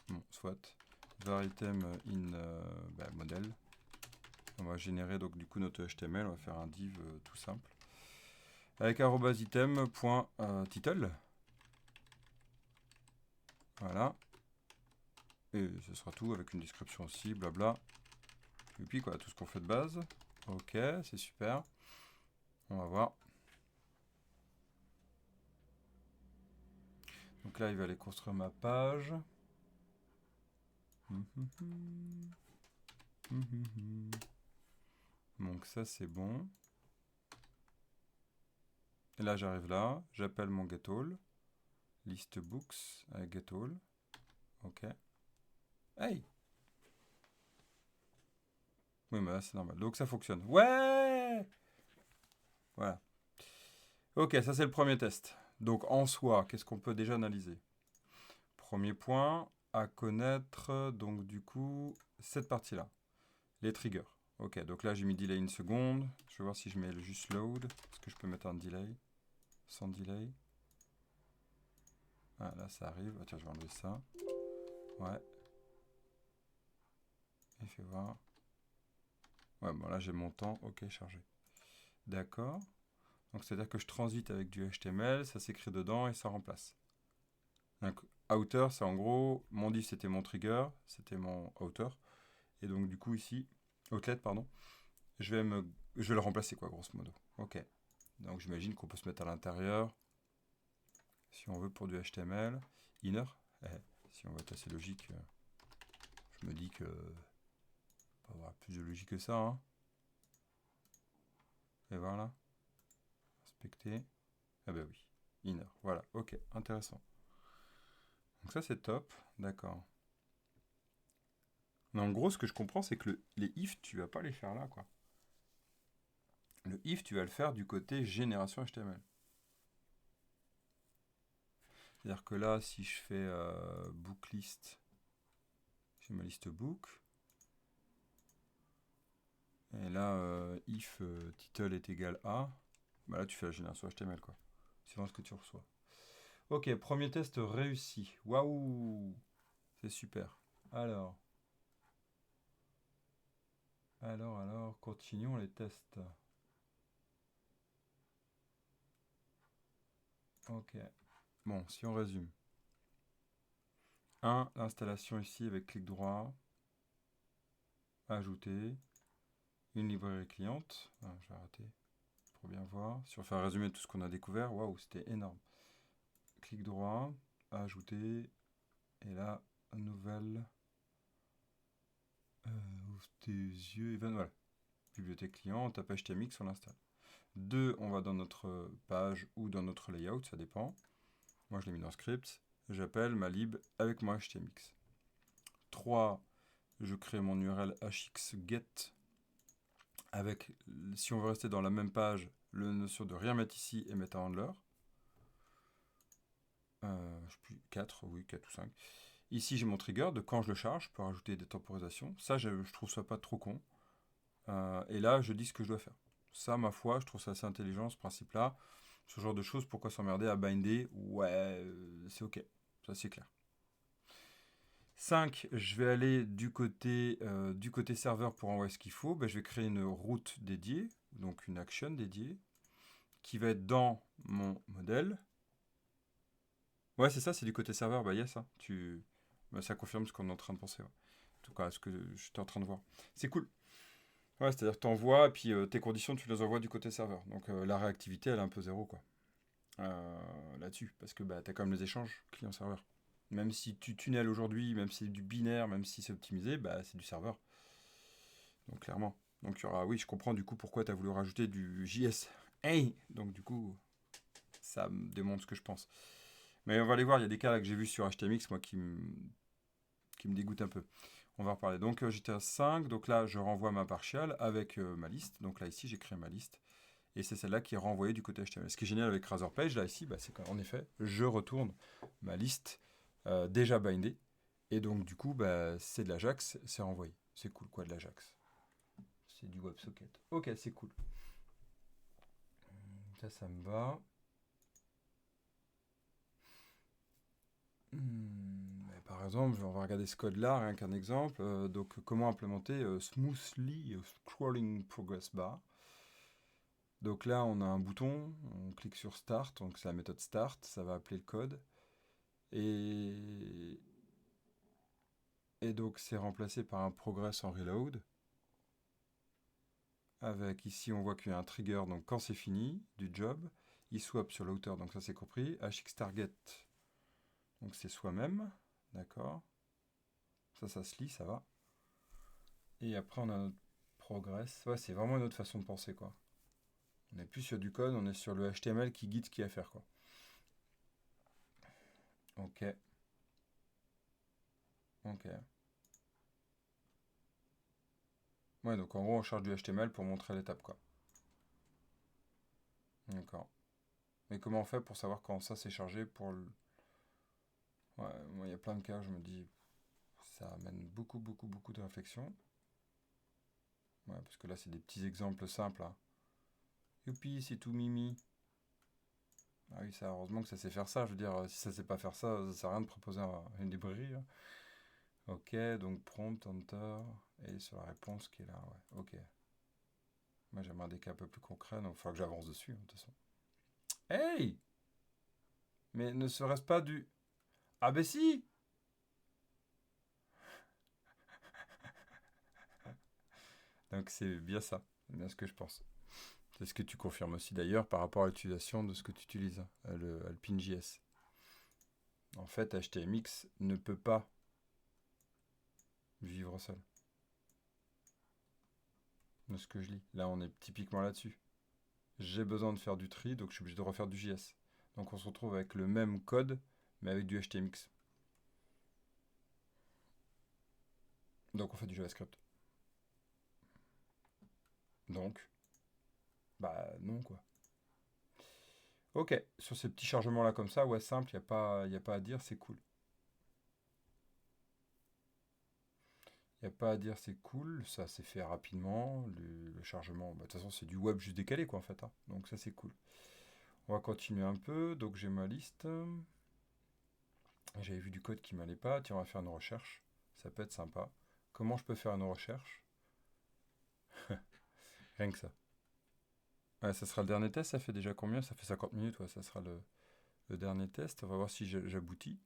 Bon, soit. Var item in modèle. On va générer donc du coup notre HTML. On va faire un div tout simple. Avec @item.title. Voilà. Et ce sera tout avec une description aussi, blabla. Et puis quoi, tout ce qu'on fait de base. Ok, c'est super. On va voir. Donc là, il va aller construire ma page. Donc ça, c'est bon. Et là, j'arrive là. J'appelle mon getAll. List books avec getAll. Ok. Hey! Oui, mais là, c'est normal. Donc ça fonctionne. Ouais! Voilà. Ok, ça, c'est le premier test. Donc en soi, qu'est-ce qu'on peut déjà analyser? Premier point à connaître, donc du coup, cette partie-là. Les triggers. Ok, donc là j'ai mis delay une seconde. Je vais voir si je mets juste load. Est-ce que je peux mettre un delay? Sans delay. Ah, là ça arrive. Ah, tiens, je vais enlever ça. Ouais. Et fais voir. Ouais, bon là j'ai mon temps. Ok, chargé. D'accord. Donc c'est-à-dire que je transite avec du HTML, ça s'écrit dedans et ça remplace. Donc outer, c'est en gros, mon div c'était mon trigger, c'était mon outer. Et donc du coup ici, outlet, pardon, je vais le remplacer quoi, grosso modo. Ok. Donc j'imagine qu'on peut se mettre à l'intérieur, si on veut, pour du HTML. Inner, si on veut être assez logique, je me dis que on va avoir plus de logique que ça. Hein. Et voilà. Inspecter. Ah bah oui. Inner. Voilà. Ok. Intéressant. Donc ça c'est top. D'accord. Mais en gros, ce que je comprends, c'est que les if, tu vas pas les faire là, quoi. Le if, tu vas le faire du côté génération HTML. C'est-à-dire que là, si je fais book list, j'ai ma liste book. Et là, if title est égal à, bah là, tu fais la génération HTML, quoi. C'est dans ce que tu reçois. Ok, premier test réussi. Waouh! C'est super. Alors, continuons les tests. Ok. Bon, si on résume. 1. L'installation ici avec clic droit. Ajouter. Une librairie cliente. Ah, je vais arrêter pour bien voir. Si on fait un résumé de tout ce qu'on a découvert, waouh, c'était énorme. Clic droit. Ajouter. Et là, nouvelle. Ouvre tes yeux. Voilà. Bibliothèque client, on tape HTMX, on l'installe. 2, on va dans notre page ou dans notre layout, ça dépend. Moi, je l'ai mis dans script. J'appelle ma lib avec mon HTMX. 3, je crée mon URL hxget avec, si on veut rester dans la même page, la notion de rien mettre ici et mettre un handler. Je sais plus, 4, oui, 4 ou 5. Ici, j'ai mon trigger de quand je le charge, je peux rajouter des temporisations. Ça, je trouve ça pas trop con. Et là, je dis ce que je dois faire. Ça, ma foi, je trouve ça assez intelligent, ce principe-là. Ce genre de choses, pourquoi s'emmerder à binder? Ouais, c'est ok. Ça, c'est clair. 5, je vais aller du côté serveur pour envoyer ce qu'il faut. Ben, je vais créer une route dédiée, donc une action dédiée, qui va être dans mon modèle. Ouais, c'est ça, c'est du côté serveur. Bah, yes, hein, bah, ça confirme ce qu'on est en train de penser. Ouais. En tout cas, ce que j'étais en train de voir. C'est cool. Ouais, c'est-à-dire que tu envoies, et puis tes conditions, tu les envoies du côté serveur. Donc la réactivité, elle est un peu zéro, quoi. Là-dessus, parce que bah, tu as quand même les échanges client-serveur. Même si tu tunnels aujourd'hui, même si c'est du binaire, même si c'est optimisé, bah, c'est du serveur. Donc clairement. Donc il y aura, oui, je comprends du coup pourquoi tu as voulu rajouter du JS. Hey! Donc du coup, ça me démontre ce que je pense. Mais on va aller voir, il y a des cas là, que j'ai vus sur HTMX, moi, qui me dégoûtent un peu. On va en reparler. Donc j'étais à 5, donc là je renvoie ma partial avec ma liste. Donc là ici j'ai créé ma liste. Et c'est celle-là qui est renvoyée du côté HTML. Ce qui est génial avec Razorpage, là ici, bah, c'est qu'en effet, je retourne ma liste déjà bindée. Et donc du coup, bah, c'est de l'Ajax, c'est renvoyé. C'est cool quoi de l'Ajax. C'est du WebSocket. Ok, c'est cool. Ça me va. Par exemple, on va regarder ce code-là, rien qu'un exemple. Donc, comment implémenter Smoothly Scrolling Progress Bar. Donc là, on a un bouton, on clique sur Start, donc c'est la méthode Start, ça va appeler le code. Et, et donc c'est remplacé par un Progress en reload. Avec ici, on voit qu'il y a un trigger, donc quand c'est fini du job, il swap sur l'auteur, donc ça c'est compris. hxtarget, donc c'est soi-même, d'accord. Ça se lit, ça va. Et après, on a notre progress. Ouais, c'est vraiment une autre façon de penser, quoi. On n'est plus sur du code, on est sur le HTML qui guide ce qu'il y a à faire, quoi. Ok. Ok. Ouais, donc en gros, on charge du HTML pour montrer l'étape, quoi. D'accord. Mais comment on fait pour savoir quand ça s'est chargé pour le... Ouais, moi, il y a plein de cas, je me dis, ça amène beaucoup, beaucoup, beaucoup de réflexion. Ouais, parce que là, c'est des petits exemples simples, hein. Youpi, c'est tout mimi. Ah oui, ça, heureusement que ça sait faire ça. Je veux dire, si ça sait pas faire ça, ça sert à rien de proposer une librairie, hein. Ok, donc prompt, enter, et sur la réponse qui est là, ouais. Ok. Moi, j'aimerais des cas un peu plus concrets, donc il faudra que j'avance dessus, hein, de toute façon. Hey! Mais ne serait-ce pas du... Ah ben si! Donc c'est bien ça, c'est bien ce que je pense. C'est ce que tu confirmes aussi d'ailleurs par rapport à l'utilisation de ce que tu utilises, hein, le Alpine.js. En fait, HTMX ne peut pas vivre seul. De ce que je lis. Là, on est typiquement là-dessus. J'ai besoin de faire du tri, donc je suis obligé de refaire du JS. Donc on se retrouve avec le même code, mais avec du HTMX. Donc on fait du JavaScript. Donc, bah non quoi. Ok, sur ces petits chargements là comme ça, ouais, simple, y a pas à dire, c'est cool. Y a pas à dire, c'est cool, ça s'est fait rapidement, le chargement, bah, de toute façon c'est du web juste décalé quoi en fait, hein. Donc ça c'est cool. On va continuer un peu, donc j'ai ma liste. J'avais vu du code qui m'allait pas. Tiens, on va faire une recherche. Ça peut être sympa. Comment je peux faire une recherche? Rien que ça. Ouais, ça sera le dernier test. Ça fait déjà combien? Ça fait 50 minutes. Ouais, ça sera le dernier test. On va voir si j'aboutis.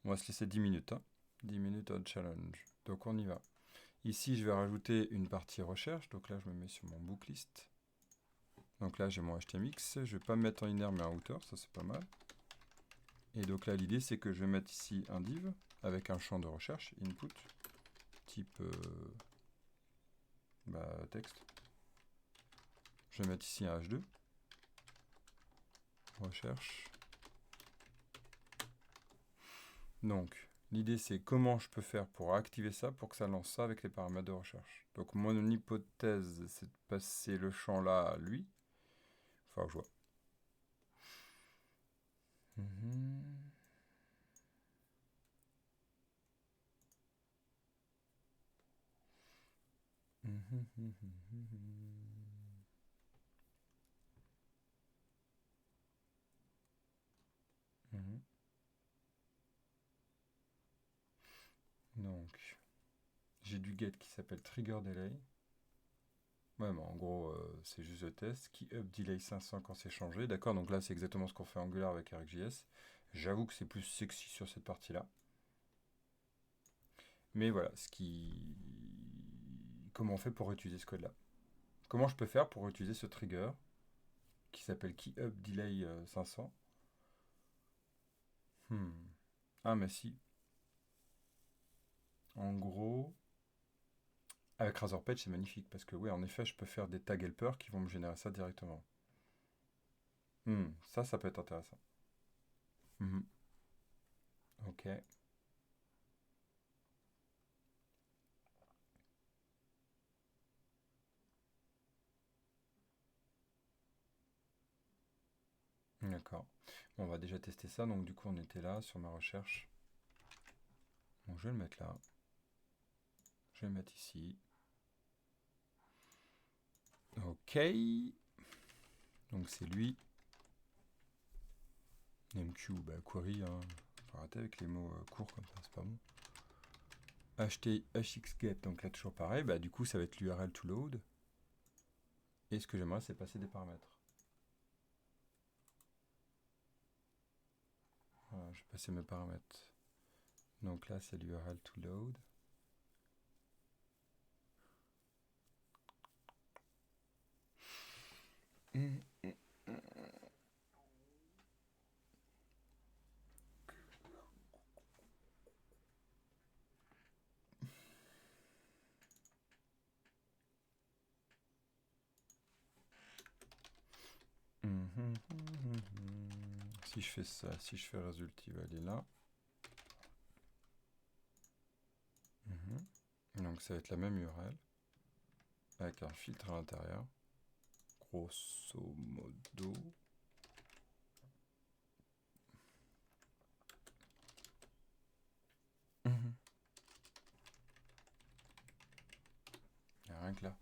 On va se laisser 10 minutes. Hein. 10 minutes au challenge. Donc on y va. Ici, je vais rajouter une partie recherche. Donc là, je me mets sur mon booklist. Donc là, j'ai mon HTMX. Je vais pas me mettre en inner, mais en outer. Ça, c'est pas mal. Et donc là, l'idée, c'est que je vais mettre ici un div avec un champ de recherche, input, type texte. Je vais mettre ici un h2, recherche. Donc, l'idée, c'est comment je peux faire pour activer ça, pour que ça lance ça avec les paramètres de recherche. Donc, mon hypothèse, c'est de passer le champ là à lui. Il va falloir que je vois. Donc, j'ai du get qui s'appelle trigger delay. Ouais, mais en gros, c'est juste le test. Qui up delay 500 quand c'est changé. D'accord, donc là, c'est exactement ce qu'on fait Angular avec ArcGIS. J'avoue que c'est plus sexy sur cette partie-là. Mais voilà, comment on fait pour utiliser ce code-là? Comment je peux faire pour utiliser ce trigger qui s'appelle key up delay 500? Ah, mais si. En gros, avec Razorpage, c'est magnifique parce que, oui, en effet, je peux faire des tag helper qui vont me générer ça directement. Ça peut être intéressant. Ok. D'accord. Bon, on va déjà tester ça. Donc, du coup, on était là sur ma recherche. Donc, je vais le mettre là. Je vais le mettre ici. Ok. Donc, c'est lui. MQ, query. Hein. Faut arrêter avec les mots courts comme ça, c'est pas bon. hxget, donc là, toujours pareil. Du coup, ça va être l'URL to load. Et ce que j'aimerais, c'est passer des paramètres. Voilà, je vais passer mes paramètres. Donc là, c'est l'URL to load. Si je fais ça, si je fais résultat, il va aller là. Donc ça va être la même URL avec un filtre à l'intérieur. Grosso modo. Il n'y a rien que là.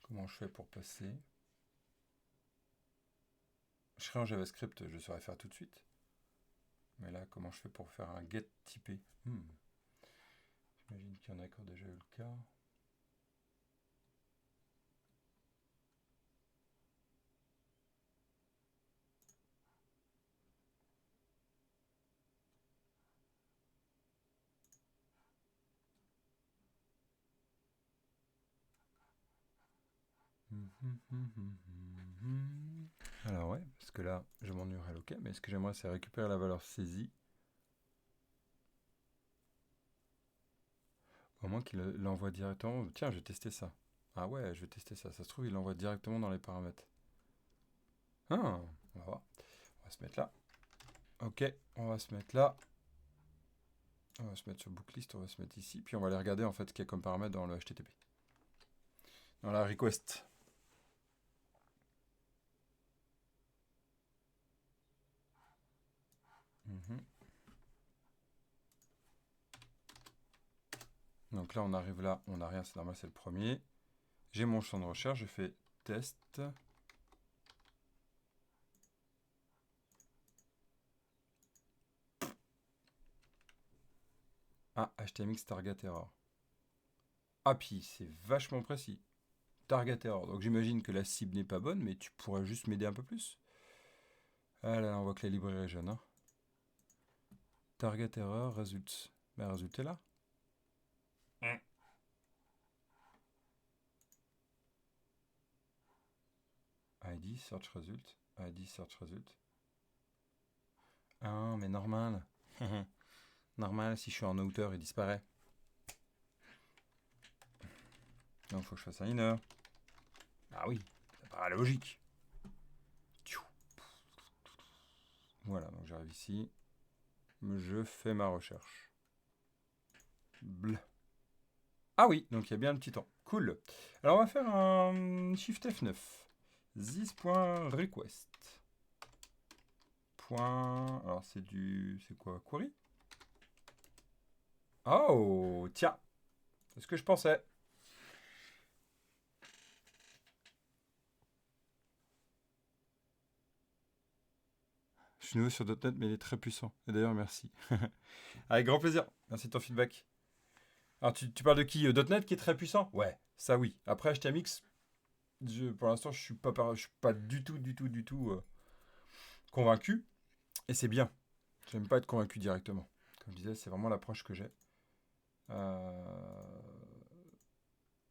Comment je fais pour passer? Je serais en JavaScript, je saurais faire tout de suite. Mais là, comment je fais pour faire un get typé? J'imagine qu'il y en a qui ont déjà eu le cas. Alors ouais, parce que là, je m'en URL OK, mais ce que j'aimerais, c'est récupérer la valeur saisie. Au moins qu'il l'envoie directement. Tiens, je vais tester ça. Ah ouais, je vais tester ça. Ça se trouve, il l'envoie directement dans les paramètres. Ah, on va voir. On va se mettre là. Ok, on va se mettre là. On va se mettre sur booklist, on va se mettre ici. Puis on va aller regarder en fait ce qu'il y a comme paramètre dans le HTTP. Dans la request. Donc là, on arrive là, on n'a rien, c'est normal, c'est le premier. J'ai mon champ de recherche, je fais test. Ah, HTMX target error. Ah, puis c'est vachement précis. Target error. Donc j'imagine que la cible n'est pas bonne, mais tu pourrais juste m'aider un peu plus. Ah là, on voit que la librairie est jeune. Hein. Target error, results. Ben, résultat est là. ID, search result. ID, search result. Ah, mais normal. Normal, si je suis en outer, il disparaît. Donc, il faut que je fasse un inner. Ah oui, ça paraît logique. Voilà, donc j'arrive ici. Je fais ma recherche. Bleu. Ah oui, donc il y a bien un petit temps. Cool. Alors on va faire un Shift F9. This.request. Alors c'est du... C'est quoi? Query? Oh, tiens. C'est ce que je pensais. Je suis nouveau sur .NET, mais il est très puissant. Et d'ailleurs, merci. Avec grand plaisir. Merci de ton feedback. Alors, tu parles de qui .NET qui est très puissant? Ouais, ça oui. Après, HTMX, pour l'instant, je suis pas du tout convaincu. Et c'est bien. J'aime pas être convaincu directement. Comme je disais, c'est vraiment l'approche que j'ai.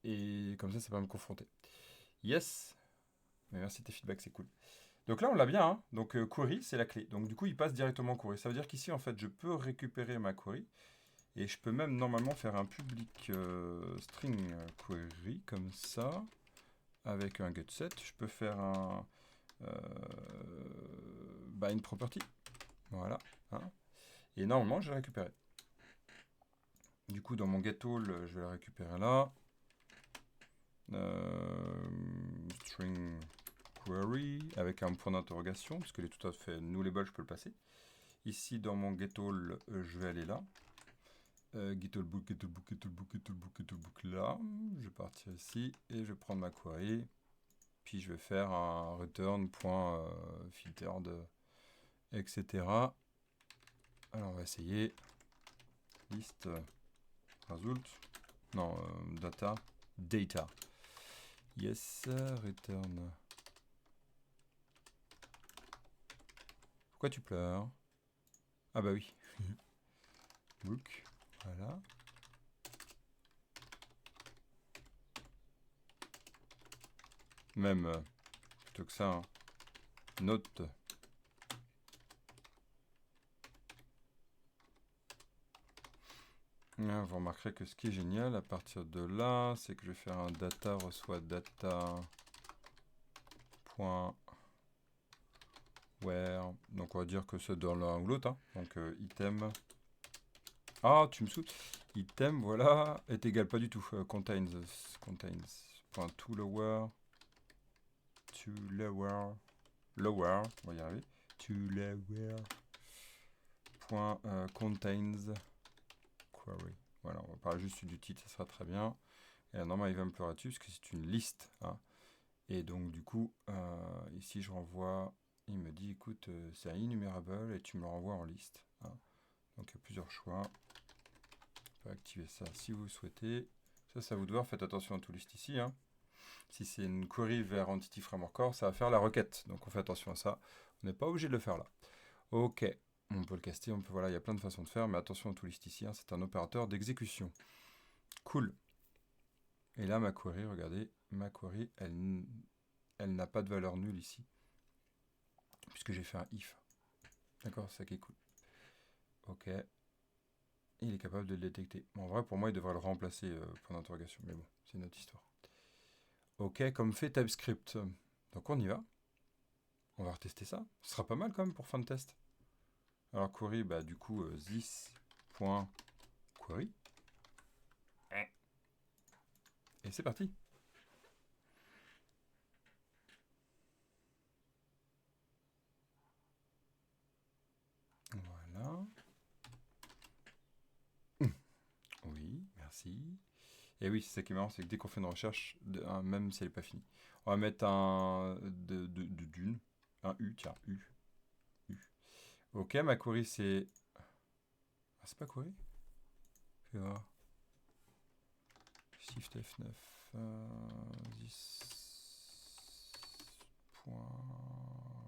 Et comme ça va me confronter. Yes. Mais merci de tes feedbacks, c'est cool. Donc là, on l'a bien. Hein. Donc query, c'est la clé. Donc du coup, il passe directement query. Ça veut dire qu'ici, en fait, je peux récupérer ma query. Et je peux même normalement faire un public string query comme ça. Avec un getSet. Je peux faire un bind property. Voilà. Hein. Et normalement, je vais récupérer. Du coup, dans mon getAll, je vais la récupérer là. String query avec un point d'interrogation, puisque elle est tout à fait nullable, je peux le passer. Ici, dans mon getAll, je vais aller là. GetAllBook, getAllBook, getAllBook, getAllBook, getAllBook là. Je vais partir ici et je vais prendre ma query. Puis je vais faire un return.filtered, etc. Alors on va essayer. List result. Non, data. Data. Yes, return. Pourquoi tu pleures? Ah bah oui. Book. Voilà. Même plutôt que ça, hein. Note. Vous remarquerez que ce qui est génial à partir de là, c'est que je vais faire un data reçoit data. Where. Donc on va dire que c'est dans l'un ou l'autre. Hein. Donc item. Ah, tu me saoules. Item, voilà, est égal pas du tout. Contains. To lower. To lower. Lower. On va y arriver. To lower. Point contains. Query. Voilà, on va parler juste du titre, ça sera très bien. Et là, normalement, il va me pleurer dessus parce que c'est une liste. Hein. Et donc, du coup, ici, je renvoie. Il me dit, écoute, c'est un innumerable et tu me le renvoies en liste. Hein. Donc, il y a plusieurs choix. On peut activer ça si vous souhaitez. Ça vous devoir. Faites attention à tout liste ici. Hein. Si c'est une query vers Entity Framework Core, ça va faire la requête. Donc, on fait attention à ça. On n'est pas obligé de le faire là. Ok. On peut le caster, voilà, il y a plein de façons de faire, mais attention à tout list ici, hein, c'est un opérateur d'exécution. Cool. Et là, ma query, regardez, ma query, elle n'a pas de valeur nulle ici, puisque j'ai fait un if. D'accord, c'est ça qui est cool. Ok. Il est capable de le détecter. En vrai, pour moi, il devrait le remplacer, point d'interrogation, mais bon, c'est une autre histoire. Ok, comme fait TypeScript. Donc on y va. On va retester ça. Ce sera pas mal quand même pour fin de test. Alors query, bah du coup, this.query. Et c'est parti. Voilà. Oui, merci. Et oui, c'est ça qui est marrant, c'est que dès qu'on fait une recherche, même si elle n'est pas finie, on va mettre un d'une, un U, tiens, U. U. Ok, ma query c'est... Ah, c'est pas query? QA. Shift F9. 10.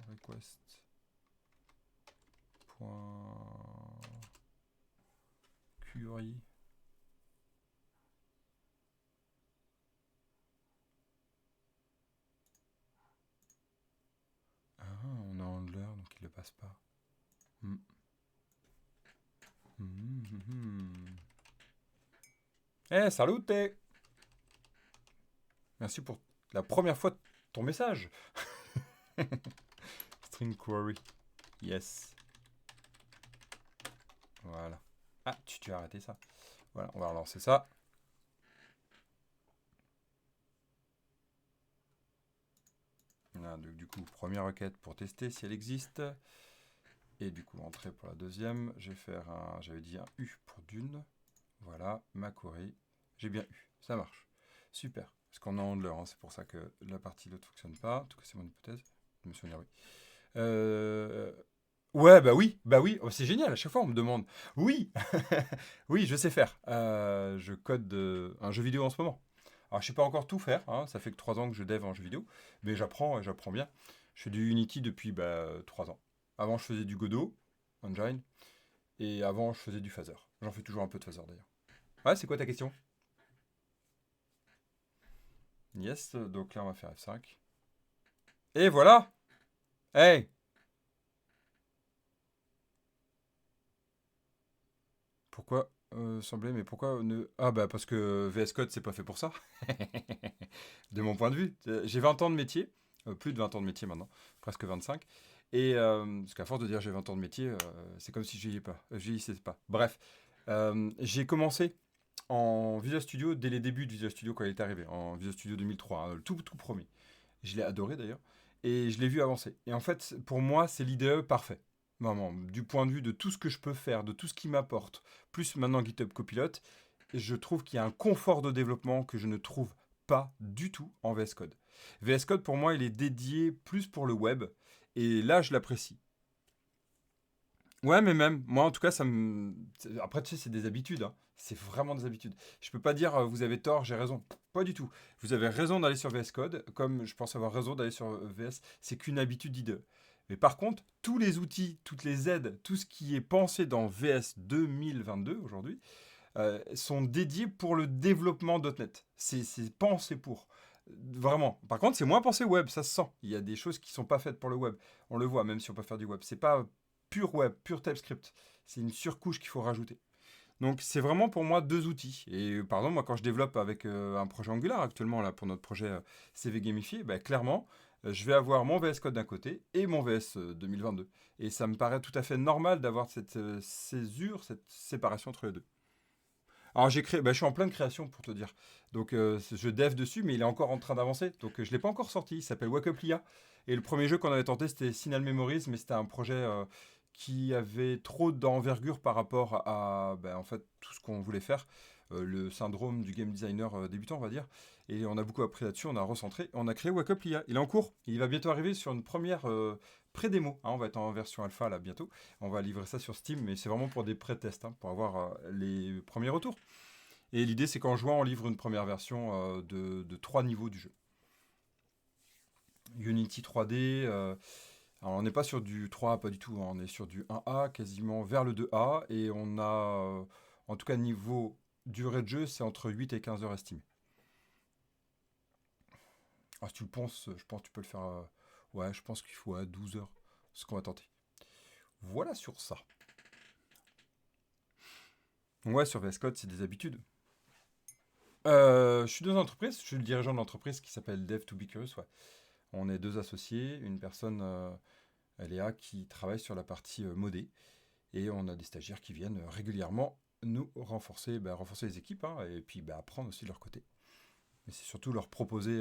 Request. Query. Ah, on a handler, donc il le passe pas. Eh, salut! Merci pour la première fois ton message. String query. Yes. Voilà. Ah, tu as arrêté ça. Voilà, on va relancer ça. Voilà, donc, du coup, première requête pour tester si elle existe. Et du coup, entrée pour la deuxième. Je vais faire un, j'avais dit un U pour d'une. Voilà, ma query. J'ai bien eu. Ça marche. Super. Parce qu'on est en handler, hein, c'est pour ça que la partie l'autre ne fonctionne pas. En tout cas, c'est mon hypothèse. Je me souviens, oui. Ouais, bah oui, oh, c'est génial, à chaque fois on me demande. Oui, oui, je sais faire. Je code un jeu vidéo en ce moment. Alors je sais pas encore tout faire, hein, ça fait que 3 ans que je dev en jeu vidéo, mais j'apprends et j'apprends bien. Je fais du Unity depuis 3 ans. Avant je faisais du Godot, Engine, et avant je faisais du Phaser. J'en fais toujours un peu de Phaser d'ailleurs. Ouais, c'est quoi ta question? Yes, donc là on va faire F5. Et voilà! Hey! Pourquoi sembler, mais pourquoi ne... Ah bah parce que VS Code c'est pas fait pour ça. De mon point de vue. J'ai 20 ans de métier, plus de 20 ans de métier maintenant, presque 25. Et parce qu'à force de dire j'ai 20 ans de métier, c'est comme si je vieillissais pas. Bref, j'ai commencé en Visual Studio dès les débuts de Visual Studio quand il est arrivé, en Visual Studio 2003, hein, le tout premier. Je l'ai adoré d'ailleurs, et je l'ai vu avancer. Et en fait, pour moi, c'est l'IDE parfait. Vraiment, du point de vue de tout ce que je peux faire, de tout ce qui m'apporte, plus maintenant GitHub Copilot, je trouve qu'il y a un confort de développement que je ne trouve pas du tout en VS Code. VS Code, pour moi, il est dédié plus pour le web, et là, je l'apprécie. Ouais, mais même, moi en tout cas, ça me. Après, tu sais, c'est des habitudes, hein. C'est vraiment des habitudes. Je peux pas dire vous avez tort, j'ai raison. Pas du tout. Vous avez raison d'aller sur VS Code, comme je pense avoir raison d'aller sur VS. C'est qu'une habitude d'IDE. Mais par contre, tous les outils, toutes les aides, tout ce qui est pensé dans VS 2022 aujourd'hui, sont dédiés pour le développement .NET. C'est pensé pour. Vraiment. Par contre, c'est moins pensé web, ça se sent. Il y a des choses qui sont pas faites pour le web. On le voit, même si on peut faire du web. C'est pas pur web, pur TypeScript. C'est une surcouche qu'il faut rajouter. Donc c'est vraiment pour moi deux outils. Et par exemple, moi quand je développe avec un projet Angular actuellement là pour notre projet CV Gamifié, bah, clairement, je vais avoir mon VS Code d'un côté et mon VS 2022. Et ça me paraît tout à fait normal d'avoir cette césure, cette séparation entre les deux. Alors j'ai créé, bah, je suis en pleine création pour te dire. Donc je dev dessus, mais il est encore en train d'avancer. Donc je ne l'ai pas encore sorti. Il s'appelle Wake Up Lia. Et le premier jeu qu'on avait tenté, c'était Signal Memories, mais c'était un projet qui avait trop d'envergure par rapport à en fait, tout ce qu'on voulait faire. Le syndrome du game designer débutant, on va dire. Et on a beaucoup appris là-dessus, on a recentré, on a créé Wake Up Lia. Il est en cours. Il va bientôt arriver sur une première pré-démo. Hein, on va être en version alpha là bientôt. On va livrer ça sur Steam, mais c'est vraiment pour des pré-tests, hein, pour avoir les premiers retours. Et l'idée, c'est qu'en jouant, on livre une première version de 3 niveaux du jeu. Unity 3D, alors on n'est pas sur du 3A, pas du tout, hein, on est sur du 1A, quasiment vers le 2A, et on a, en tout cas, niveau durée de jeu, c'est entre 8 et 15 heures estimées. Ah, si tu le penses, je pense que tu peux le faire, ouais, je pense qu'il faut à 12 heures, ce qu'on va tenter. Voilà sur ça. Ouais, sur VS Code, c'est des habitudes. Je suis dans une entreprise, je suis le dirigeant de l'entreprise qui s'appelle Dev to Be Curious, ouais. On est deux associés, une personne, Léa, qui travaille sur la partie modée, et on a des stagiaires qui viennent régulièrement nous renforcer, renforcer les équipes, hein, et puis apprendre aussi de leur côté. Mais c'est surtout leur proposer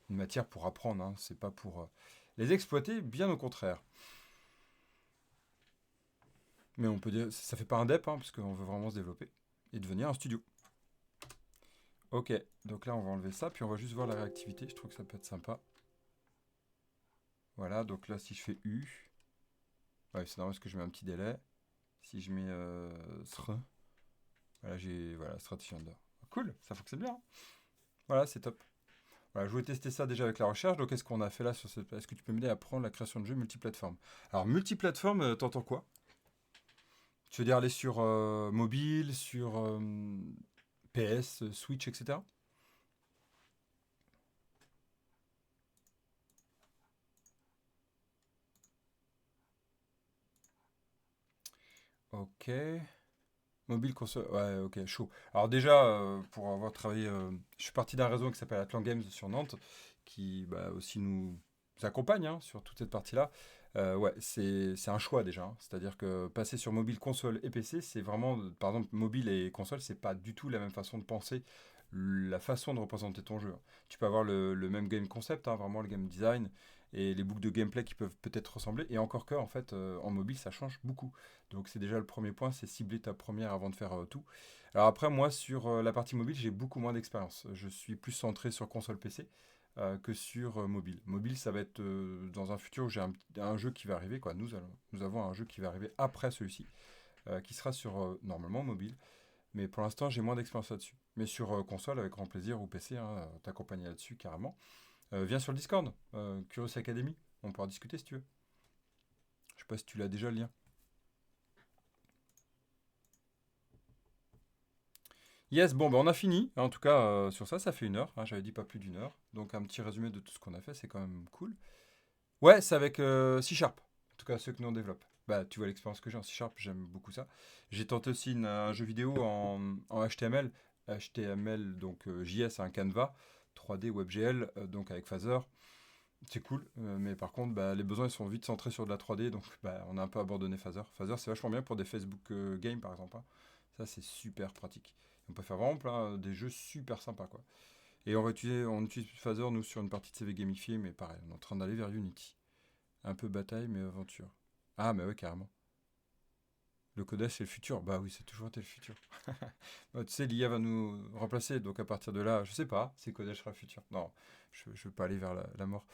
une matière pour apprendre, hein, c'est pas pour les exploiter, bien au contraire. Mais on peut dire, ça fait pas un DEP, hein, parce qu'on veut vraiment se développer et devenir un studio. Ok, donc là on va enlever ça, puis on va juste voir la réactivité, je trouve que ça peut être sympa. Voilà, donc là si je fais U, ouais, c'est normal parce que je mets un petit délai. Si je mets SR, Voilà, j'ai voilà, stratégie under. Cool, ça fonctionne bien. Voilà, c'est top. Voilà, je voulais tester ça déjà avec la recherche. Donc, qu'est-ce qu'on a fait là sur cette... Est-ce que tu peux m'aider à apprendre la création de jeux multiplateformes? Alors, multiplateforme, t'entends quoi? Tu veux dire aller sur mobile, sur PS, Switch, etc. Ok. Mobile, console, ouais, ok, chaud. Alors déjà, pour avoir travaillé, je suis parti d'un réseau qui s'appelle Atlan Games sur Nantes, qui bah, aussi nous accompagne hein, sur toute cette partie-là. Ouais, c'est un choix déjà. Hein. C'est-à-dire que passer sur mobile, console et PC, c'est vraiment, par exemple, mobile et console, c'est pas du tout la même façon de penser, la façon de représenter ton jeu. Tu peux avoir le même game concept, hein, vraiment le game design, et les boucles de gameplay qui peuvent peut-être ressembler, et encore que, en fait, en mobile, ça change beaucoup. Donc c'est déjà le premier point, c'est cibler ta première avant de faire tout. Alors après, moi, sur la partie mobile, j'ai beaucoup moins d'expérience. Je suis plus centré sur console PC que sur mobile. Mobile, ça va être dans un futur où j'ai un jeu qui va arriver. Quoi. Nous avons un jeu qui va arriver après celui-ci, qui sera sur normalement mobile. Mais pour l'instant, j'ai moins d'expérience là-dessus. Mais sur console, avec grand plaisir, ou PC, hein, t'accompagner là-dessus carrément. Viens sur le Discord, Curious Academy. On pourra discuter si tu veux. Je sais pas si tu l'as déjà le lien. Yes, bon, ben on a fini. En tout cas, sur ça, ça fait 1 heure. Hein, j'avais dit pas plus d'1 heure. Donc, un petit résumé de tout ce qu'on a fait, c'est quand même cool. Ouais, c'est avec C Sharp. En tout cas, ceux que nous on développe. Bah, tu vois l'expérience que j'ai en C Sharp, j'aime beaucoup ça. J'ai tenté aussi un jeu vidéo en HTML. HTML, donc JS, un Canva. 3D WebGL, donc avec Phaser. C'est cool, mais par contre, bah, les besoins ils sont vite centrés sur de la 3D, donc bah, on a un peu abandonné Phaser. Phaser, c'est vachement bien pour des Facebook games, par exemple. Hein. Ça, c'est super pratique. On peut faire vraiment plein des jeux super sympas, quoi. Et on utilise Phaser, nous, sur une partie de CV gamifiée, mais pareil, on est en train d'aller vers Unity. Un peu bataille, mais aventure. Ah, mais ouais, carrément. Le codage, c'est le futur. Bah oui, c'est toujours été le futur. Bah, tu sais, l'IA va nous remplacer, donc à partir de là, je sais pas si le codage sera le futur. Non, je veux pas aller vers la mort.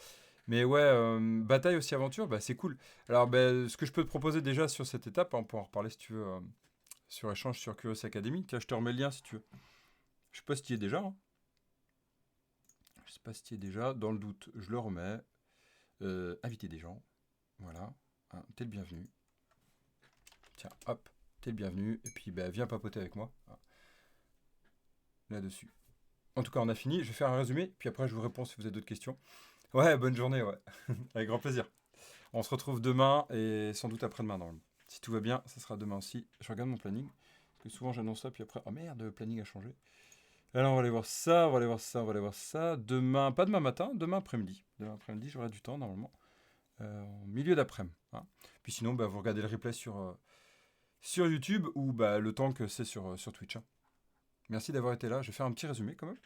Mais ouais, bataille aussi aventure, bah, c'est cool. Alors, bah, ce que je peux te proposer déjà sur cette étape, hein, on peut en reparler si tu veux, sur échange sur Curious Academy. Tiens, je te remets le lien si tu veux. Je sais pas si tu y es déjà. Hein. Je sais pas si tu y es déjà. Dans le doute, je le remets. Inviter des gens. Voilà. Hein, t'es le bienvenu. Tiens, hop, t'es le bienvenu. Et puis, bah, viens papoter avec moi. Hein, là-dessus. En tout cas, on a fini. Je vais faire un résumé. Puis après, je vous réponds si vous avez d'autres questions. Ouais, bonne journée, ouais. Avec grand plaisir. On se retrouve demain et sans doute après-demain, normalement. Si tout va bien, ça sera demain aussi. Je regarde mon planning. Parce que souvent, j'annonce ça, puis après, oh merde, le planning a changé. Alors, on va aller voir ça, on va aller voir ça, on va aller voir ça. Demain, pas demain matin, demain après-midi. Demain après-midi, j'aurai du temps, normalement. En milieu d'après-midi. Hein. Puis sinon, bah, vous regardez le replay sur YouTube ou bah, le temps que c'est sur Twitch. Hein. Merci d'avoir été là. Je vais faire un petit résumé quand même.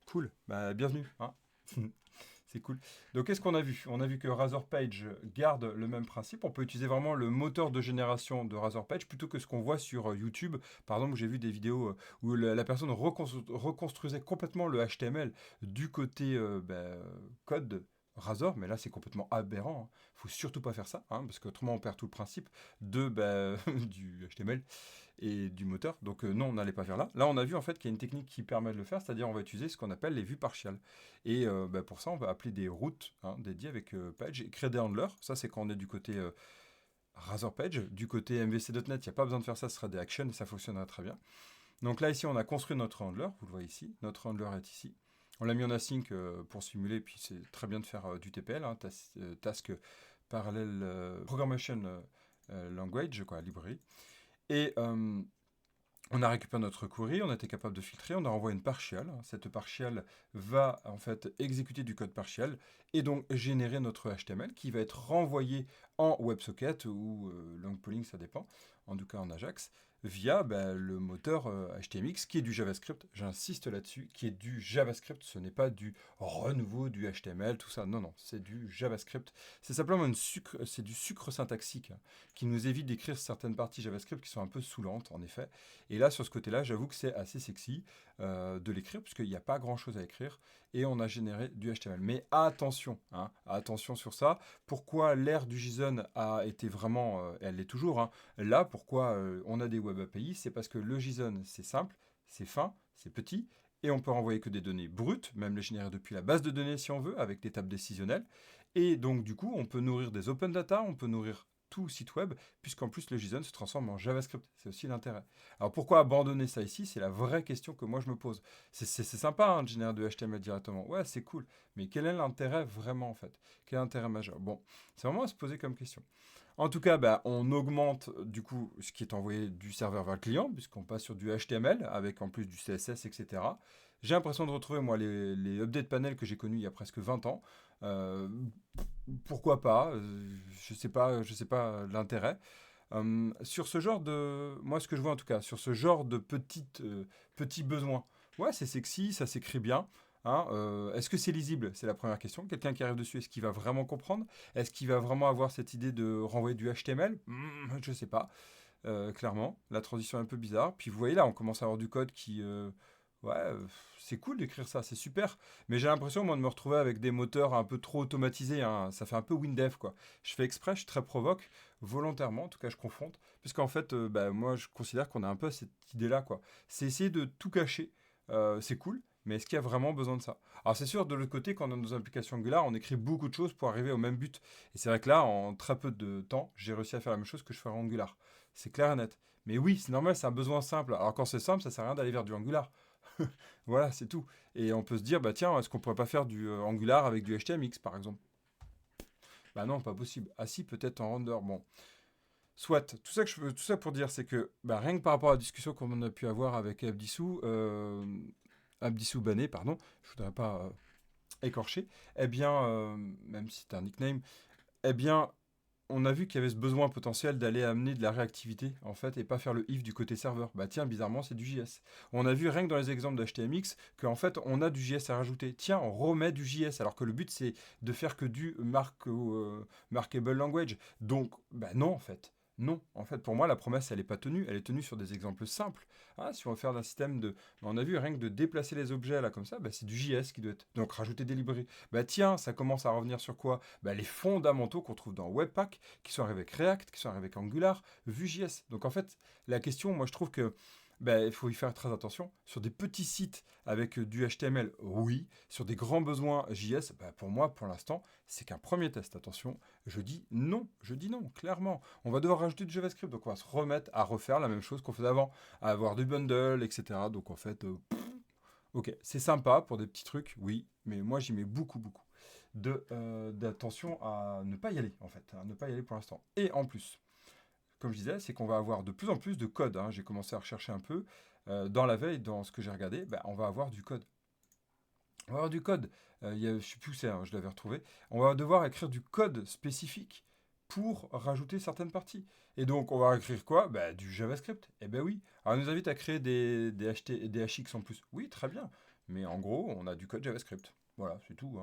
Cool. Bah, bienvenue. Hein. C'est cool. Donc, qu'est-ce qu'on a vu? On a vu que Razor Page garde le même principe. On peut utiliser vraiment le moteur de génération de Razor Page plutôt que ce qu'on voit sur YouTube. Par exemple, j'ai vu des vidéos où la personne reconstruisait complètement le HTML du côté code Razor, mais là c'est complètement aberrant. Il ne faut surtout pas faire ça, hein, parce qu'autrement on perd tout le principe du HTML et du moteur. Donc non, on n'allait pas vers là. Là, on a vu en fait qu'il y a une technique qui permet de le faire, c'est-à-dire on va utiliser ce qu'on appelle les vues partiales. Et pour ça, on va appeler des routes hein, dédiées avec Page et créer des handlers. Ça, c'est quand on est du côté Razor Page. Du côté MVC.NET, il n'y a pas besoin de faire ça, ce sera des actions et ça fonctionnera très bien. Donc là, ici, on a construit notre handler. Vous le voyez ici. Notre handler est ici. On l'a mis en async pour simuler, puis c'est très bien de faire du TPL, hein, Task Parallel Programmation Language, quoi, librairie. Et on a récupéré notre query, on a été capable de filtrer, on a renvoyé une partial. Cette partial va en fait exécuter du code partial et donc générer notre HTML qui va être renvoyé en WebSocket ou long polling, ça dépend, en tout cas en Ajax, via le moteur HTMX qui est du JavaScript, j'insiste là-dessus, qui est du JavaScript, ce n'est pas du renouveau du HTML, tout ça, non, non, c'est du JavaScript. C'est simplement c'est du sucre syntaxique hein, qui nous évite d'écrire certaines parties JavaScript qui sont un peu saoulantes, en effet. Et là, sur ce côté-là, j'avoue que c'est assez sexy de l'écrire, puisqu'il n'y a pas grand-chose à écrire, et on a généré du HTML. Mais attention, hein, attention sur ça. Pourquoi l'ère du JSON JSON a été vraiment, elle l'est toujours, hein, là, pourquoi on a des Web API, c'est parce que le JSON, c'est simple, c'est fin, c'est petit, et on peut renvoyer que des données brutes, même les générer depuis la base de données si on veut, avec des tables décisionnelles. Et donc, du coup, on peut nourrir des open data, on peut nourrir tout site web, puisqu'en plus le JSON se transforme en JavaScript. C'est aussi l'intérêt. Alors pourquoi abandonner ça ici? C'est la vraie question que moi je me pose. C'est sympa hein, de générer de HTML directement. Ouais, c'est cool. Mais quel est l'intérêt vraiment en fait? Quel est l'intérêt majeur? Bon, c'est vraiment à se poser comme question. En tout cas, bah, on augmente du coup ce qui est envoyé du serveur vers le client, puisqu'on passe sur du HTML avec en plus du CSS, etc. J'ai l'impression de retrouver moi les update panels que j'ai connus il y a presque 20 ans. Euh, Pourquoi pas? Je sais pas l'intérêt. Sur ce genre de, moi ce que je vois en tout cas, sur ce genre de petits besoins, ouais c'est sexy, ça s'écrit bien. Hein, est-ce que c'est lisible? C'est la première question. Quelqu'un qui arrive dessus, est-ce qu'il va vraiment comprendre? Est-ce qu'il va vraiment avoir cette idée de renvoyer du HTML? Je sais pas. Clairement, la transition est un peu bizarre. Puis vous voyez là, on commence à avoir du code qui, ouais, c'est cool d'écrire ça, c'est super. Mais j'ai l'impression moi de me retrouver avec des moteurs un peu trop automatisés. Hein. Ça fait un peu WinDev quoi. Je fais exprès, je suis très provoque, volontairement. En tout cas, je confronte, puisqu'en fait, bah, moi, je considère qu'on a un peu cette idée-là quoi. C'est essayer de tout cacher. C'est cool. Mais est-ce qu'il y a vraiment besoin de ça? Alors c'est sûr, de l'autre côté, quand on a nos applications Angular, on écrit beaucoup de choses pour arriver au même but. Et c'est vrai que là, en très peu de temps, j'ai réussi à faire la même chose que je ferais en Angular. C'est clair et net. Mais oui, c'est normal, c'est un besoin simple. Alors quand c'est simple, ça sert à rien d'aller vers du Angular. Voilà, c'est tout. Et on peut se dire, bah tiens, est-ce qu'on pourrait pas faire du Angular avec du HTMX, par exemple? Bah non, pas possible. Ah si, peut-être en render. Bon, soit. Tout ça pour dire, c'est que bah, rien que par rapport à la discussion qu'on a pu avoir avec Abdissou Bané, pardon, je voudrais pas écorcher, eh bien, même si c'est un nickname, eh bien, on a vu qu'il y avait ce besoin potentiel d'aller amener de la réactivité, en fait, et pas faire le if du côté serveur. Bah tiens, bizarrement, c'est du JS. On a vu rien que dans les exemples d'HTMX qu'en fait, on a du JS à rajouter. Tiens, on remet du JS, alors que le but, c'est de faire que du markable language. Donc, bah non, en fait. Non, en fait, pour moi, la promesse, elle n'est pas tenue. Elle est tenue sur des exemples simples. Hein, si on veut faire d'un système de... On a vu rien que de déplacer les objets, là, comme ça, bah, c'est du JS qui doit être... Donc, rajouter des librairies. Bah tiens, ça commence à revenir sur quoi? Bah, les fondamentaux qu'on trouve dans Webpack, qui sont arrivés avec React, qui sont arrivés avec Angular, Vue.js. Donc en fait, la question, moi je trouve que il faut y faire très attention. Sur des petits sites avec du HTML, oui. Sur des grands besoins JS, pour moi, pour l'instant, c'est qu'un premier test. Attention, je dis non, clairement. On va devoir rajouter du JavaScript, donc on va se remettre à refaire la même chose qu'on faisait avant, à avoir du bundle, etc. Donc en fait, ok, c'est sympa pour des petits trucs, oui, mais moi j'y mets beaucoup d'attention à ne pas y aller, en fait, à ne pas y aller pour l'instant. Et en plus, comme je disais, c'est qu'on va avoir de plus en plus de code. Hein. J'ai commencé à rechercher un peu. Dans la veille, dans ce que j'ai regardé, on va avoir du code. On va avoir du code. Je ne sais plus où c'est, hein, je l'avais retrouvé. On va devoir écrire du code spécifique pour rajouter certaines parties. Et donc, on va écrire quoi? Du JavaScript. Eh ben oui. Alors, on nous invite à créer des des HX en plus. Oui, très bien. Mais en gros, on a du code JavaScript. Voilà, c'est tout.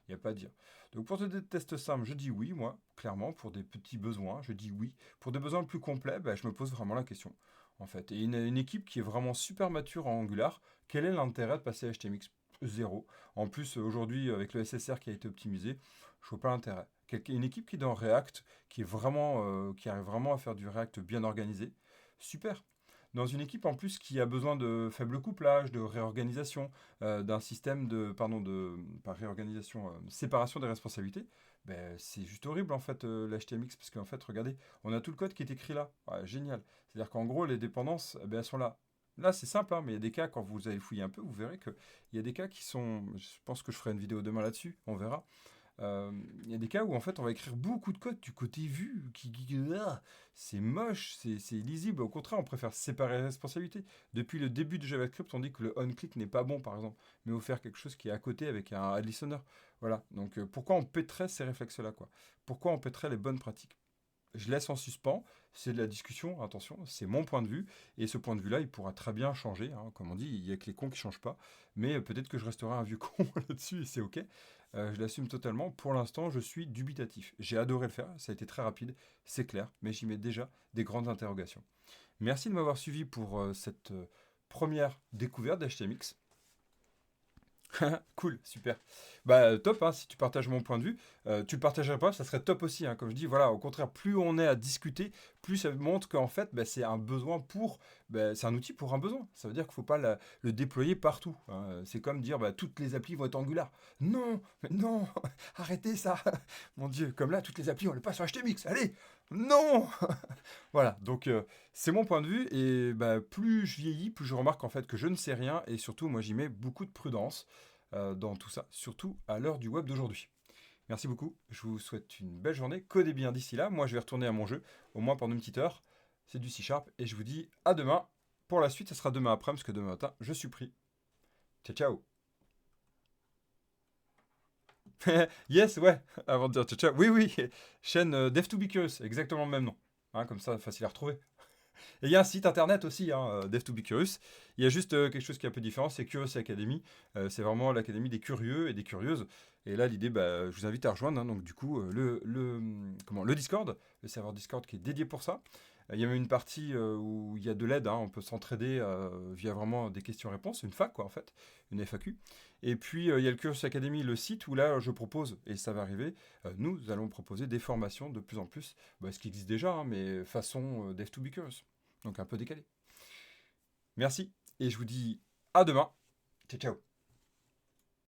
Il n'y a pas à dire. Donc, pour ce test simple, je dis oui, moi, clairement. Pour des petits besoins, je dis oui. Pour des besoins plus complets, je me pose vraiment la question. En fait. Et une équipe qui est vraiment super mature en Angular, quel est l'intérêt de passer à HTMX? Zéro. En plus, aujourd'hui, avec le SSR qui a été optimisé, je vois pas l'intérêt. Une équipe qui est dans React, qui arrive vraiment à faire du React bien organisé, super. Dans une équipe en plus qui a besoin de faible couplage, de réorganisation, d'un système pas réorganisation, séparation des responsabilités, c'est juste horrible en fait l'HTMX parce qu'en fait, regardez, on a tout le code qui est écrit là. Ouais, génial. C'est-à-dire qu'en gros, les dépendances, elles sont là. Là, c'est simple, hein, mais il y a des cas, quand vous allez fouiller un peu, vous verrez qu'il y a des cas qui sont... Je pense que je ferai une vidéo demain là-dessus, on verra. Il y a des cas où en fait on va écrire beaucoup de code du côté vue, c'est moche, c'est illisible. Au contraire, on préfère séparer les responsabilités. Depuis le début de JavaScript, on dit que le on-click n'est pas bon, par exemple, mais il faut faire quelque chose qui est à côté avec un add listener. Voilà. Donc pourquoi on pèterait ces réflexes-là, quoi? Pourquoi on pèterait les bonnes pratiques? Je laisse en suspens, c'est de la discussion, attention, c'est mon point de vue, et ce point de vue-là, il pourra très bien changer, hein, comme on dit, il n'y a que les cons qui ne changent pas, mais peut-être que je resterai un vieux con là-dessus, et c'est ok, je l'assume totalement, pour l'instant, je suis dubitatif. J'ai adoré le faire, ça a été très rapide, c'est clair, mais j'y mets déjà des grandes interrogations. Merci de m'avoir suivi pour cette première découverte d'HTMX. Cool, super. Bah, top, hein, si tu partages mon point de vue. Tu le partagerais pas, ça serait top aussi, hein. Comme je dis, voilà, au contraire, plus on est à discuter, plus ça montre qu'en fait, bah, c'est un besoin pour. Bah, c'est un outil pour un besoin. Ça veut dire qu'il faut pas le déployer partout, hein. C'est comme dire, bah, toutes les applis vont être Angular. Non, mais non, arrêtez ça. Mon Dieu, comme là, toutes les applis, on les passe sur HTMX. Allez, non. Voilà, donc c'est mon point de vue et bah, plus je vieillis, plus je remarque en fait que je ne sais rien et surtout moi j'y mets beaucoup de prudence dans tout ça, surtout à l'heure du web d'aujourd'hui. Merci beaucoup, je vous souhaite une belle journée, codez bien d'ici là, moi je vais retourner à mon jeu, au moins pendant une petite heure, c'est du C-Sharp et je vous dis à demain. Pour la suite, ça sera demain après parce que demain matin, je suis pris. Ciao ciao. Yes, ouais, avant de dire ciao ciao. Oui, oui, chaîne Dev2Be exactement le même nom. Hein, comme ça, facile à retrouver. Et il y a un site internet aussi, hein, Dev to be Curious. Il y a juste quelque chose qui est un peu différent, c'est Curious Academy. C'est vraiment l'académie des curieux et des curieuses. Et là, l'idée, bah, je vous invite à rejoindre. Hein, donc, du coup, le Discord, le serveur Discord qui est dédié pour ça. Il y a même une partie où il y a de l'aide. Hein, on peut s'entraider via vraiment des questions-réponses, une fac, quoi, en fait, une FAQ. Et puis, il y a le Curious Academy, le site où là, je propose, et ça va arriver, nous allons proposer des formations de plus en plus, bah, ce qui existe déjà, hein, mais façon Dev to be Curious. Donc un peu décalé. Merci et je vous dis à demain. Ciao ciao.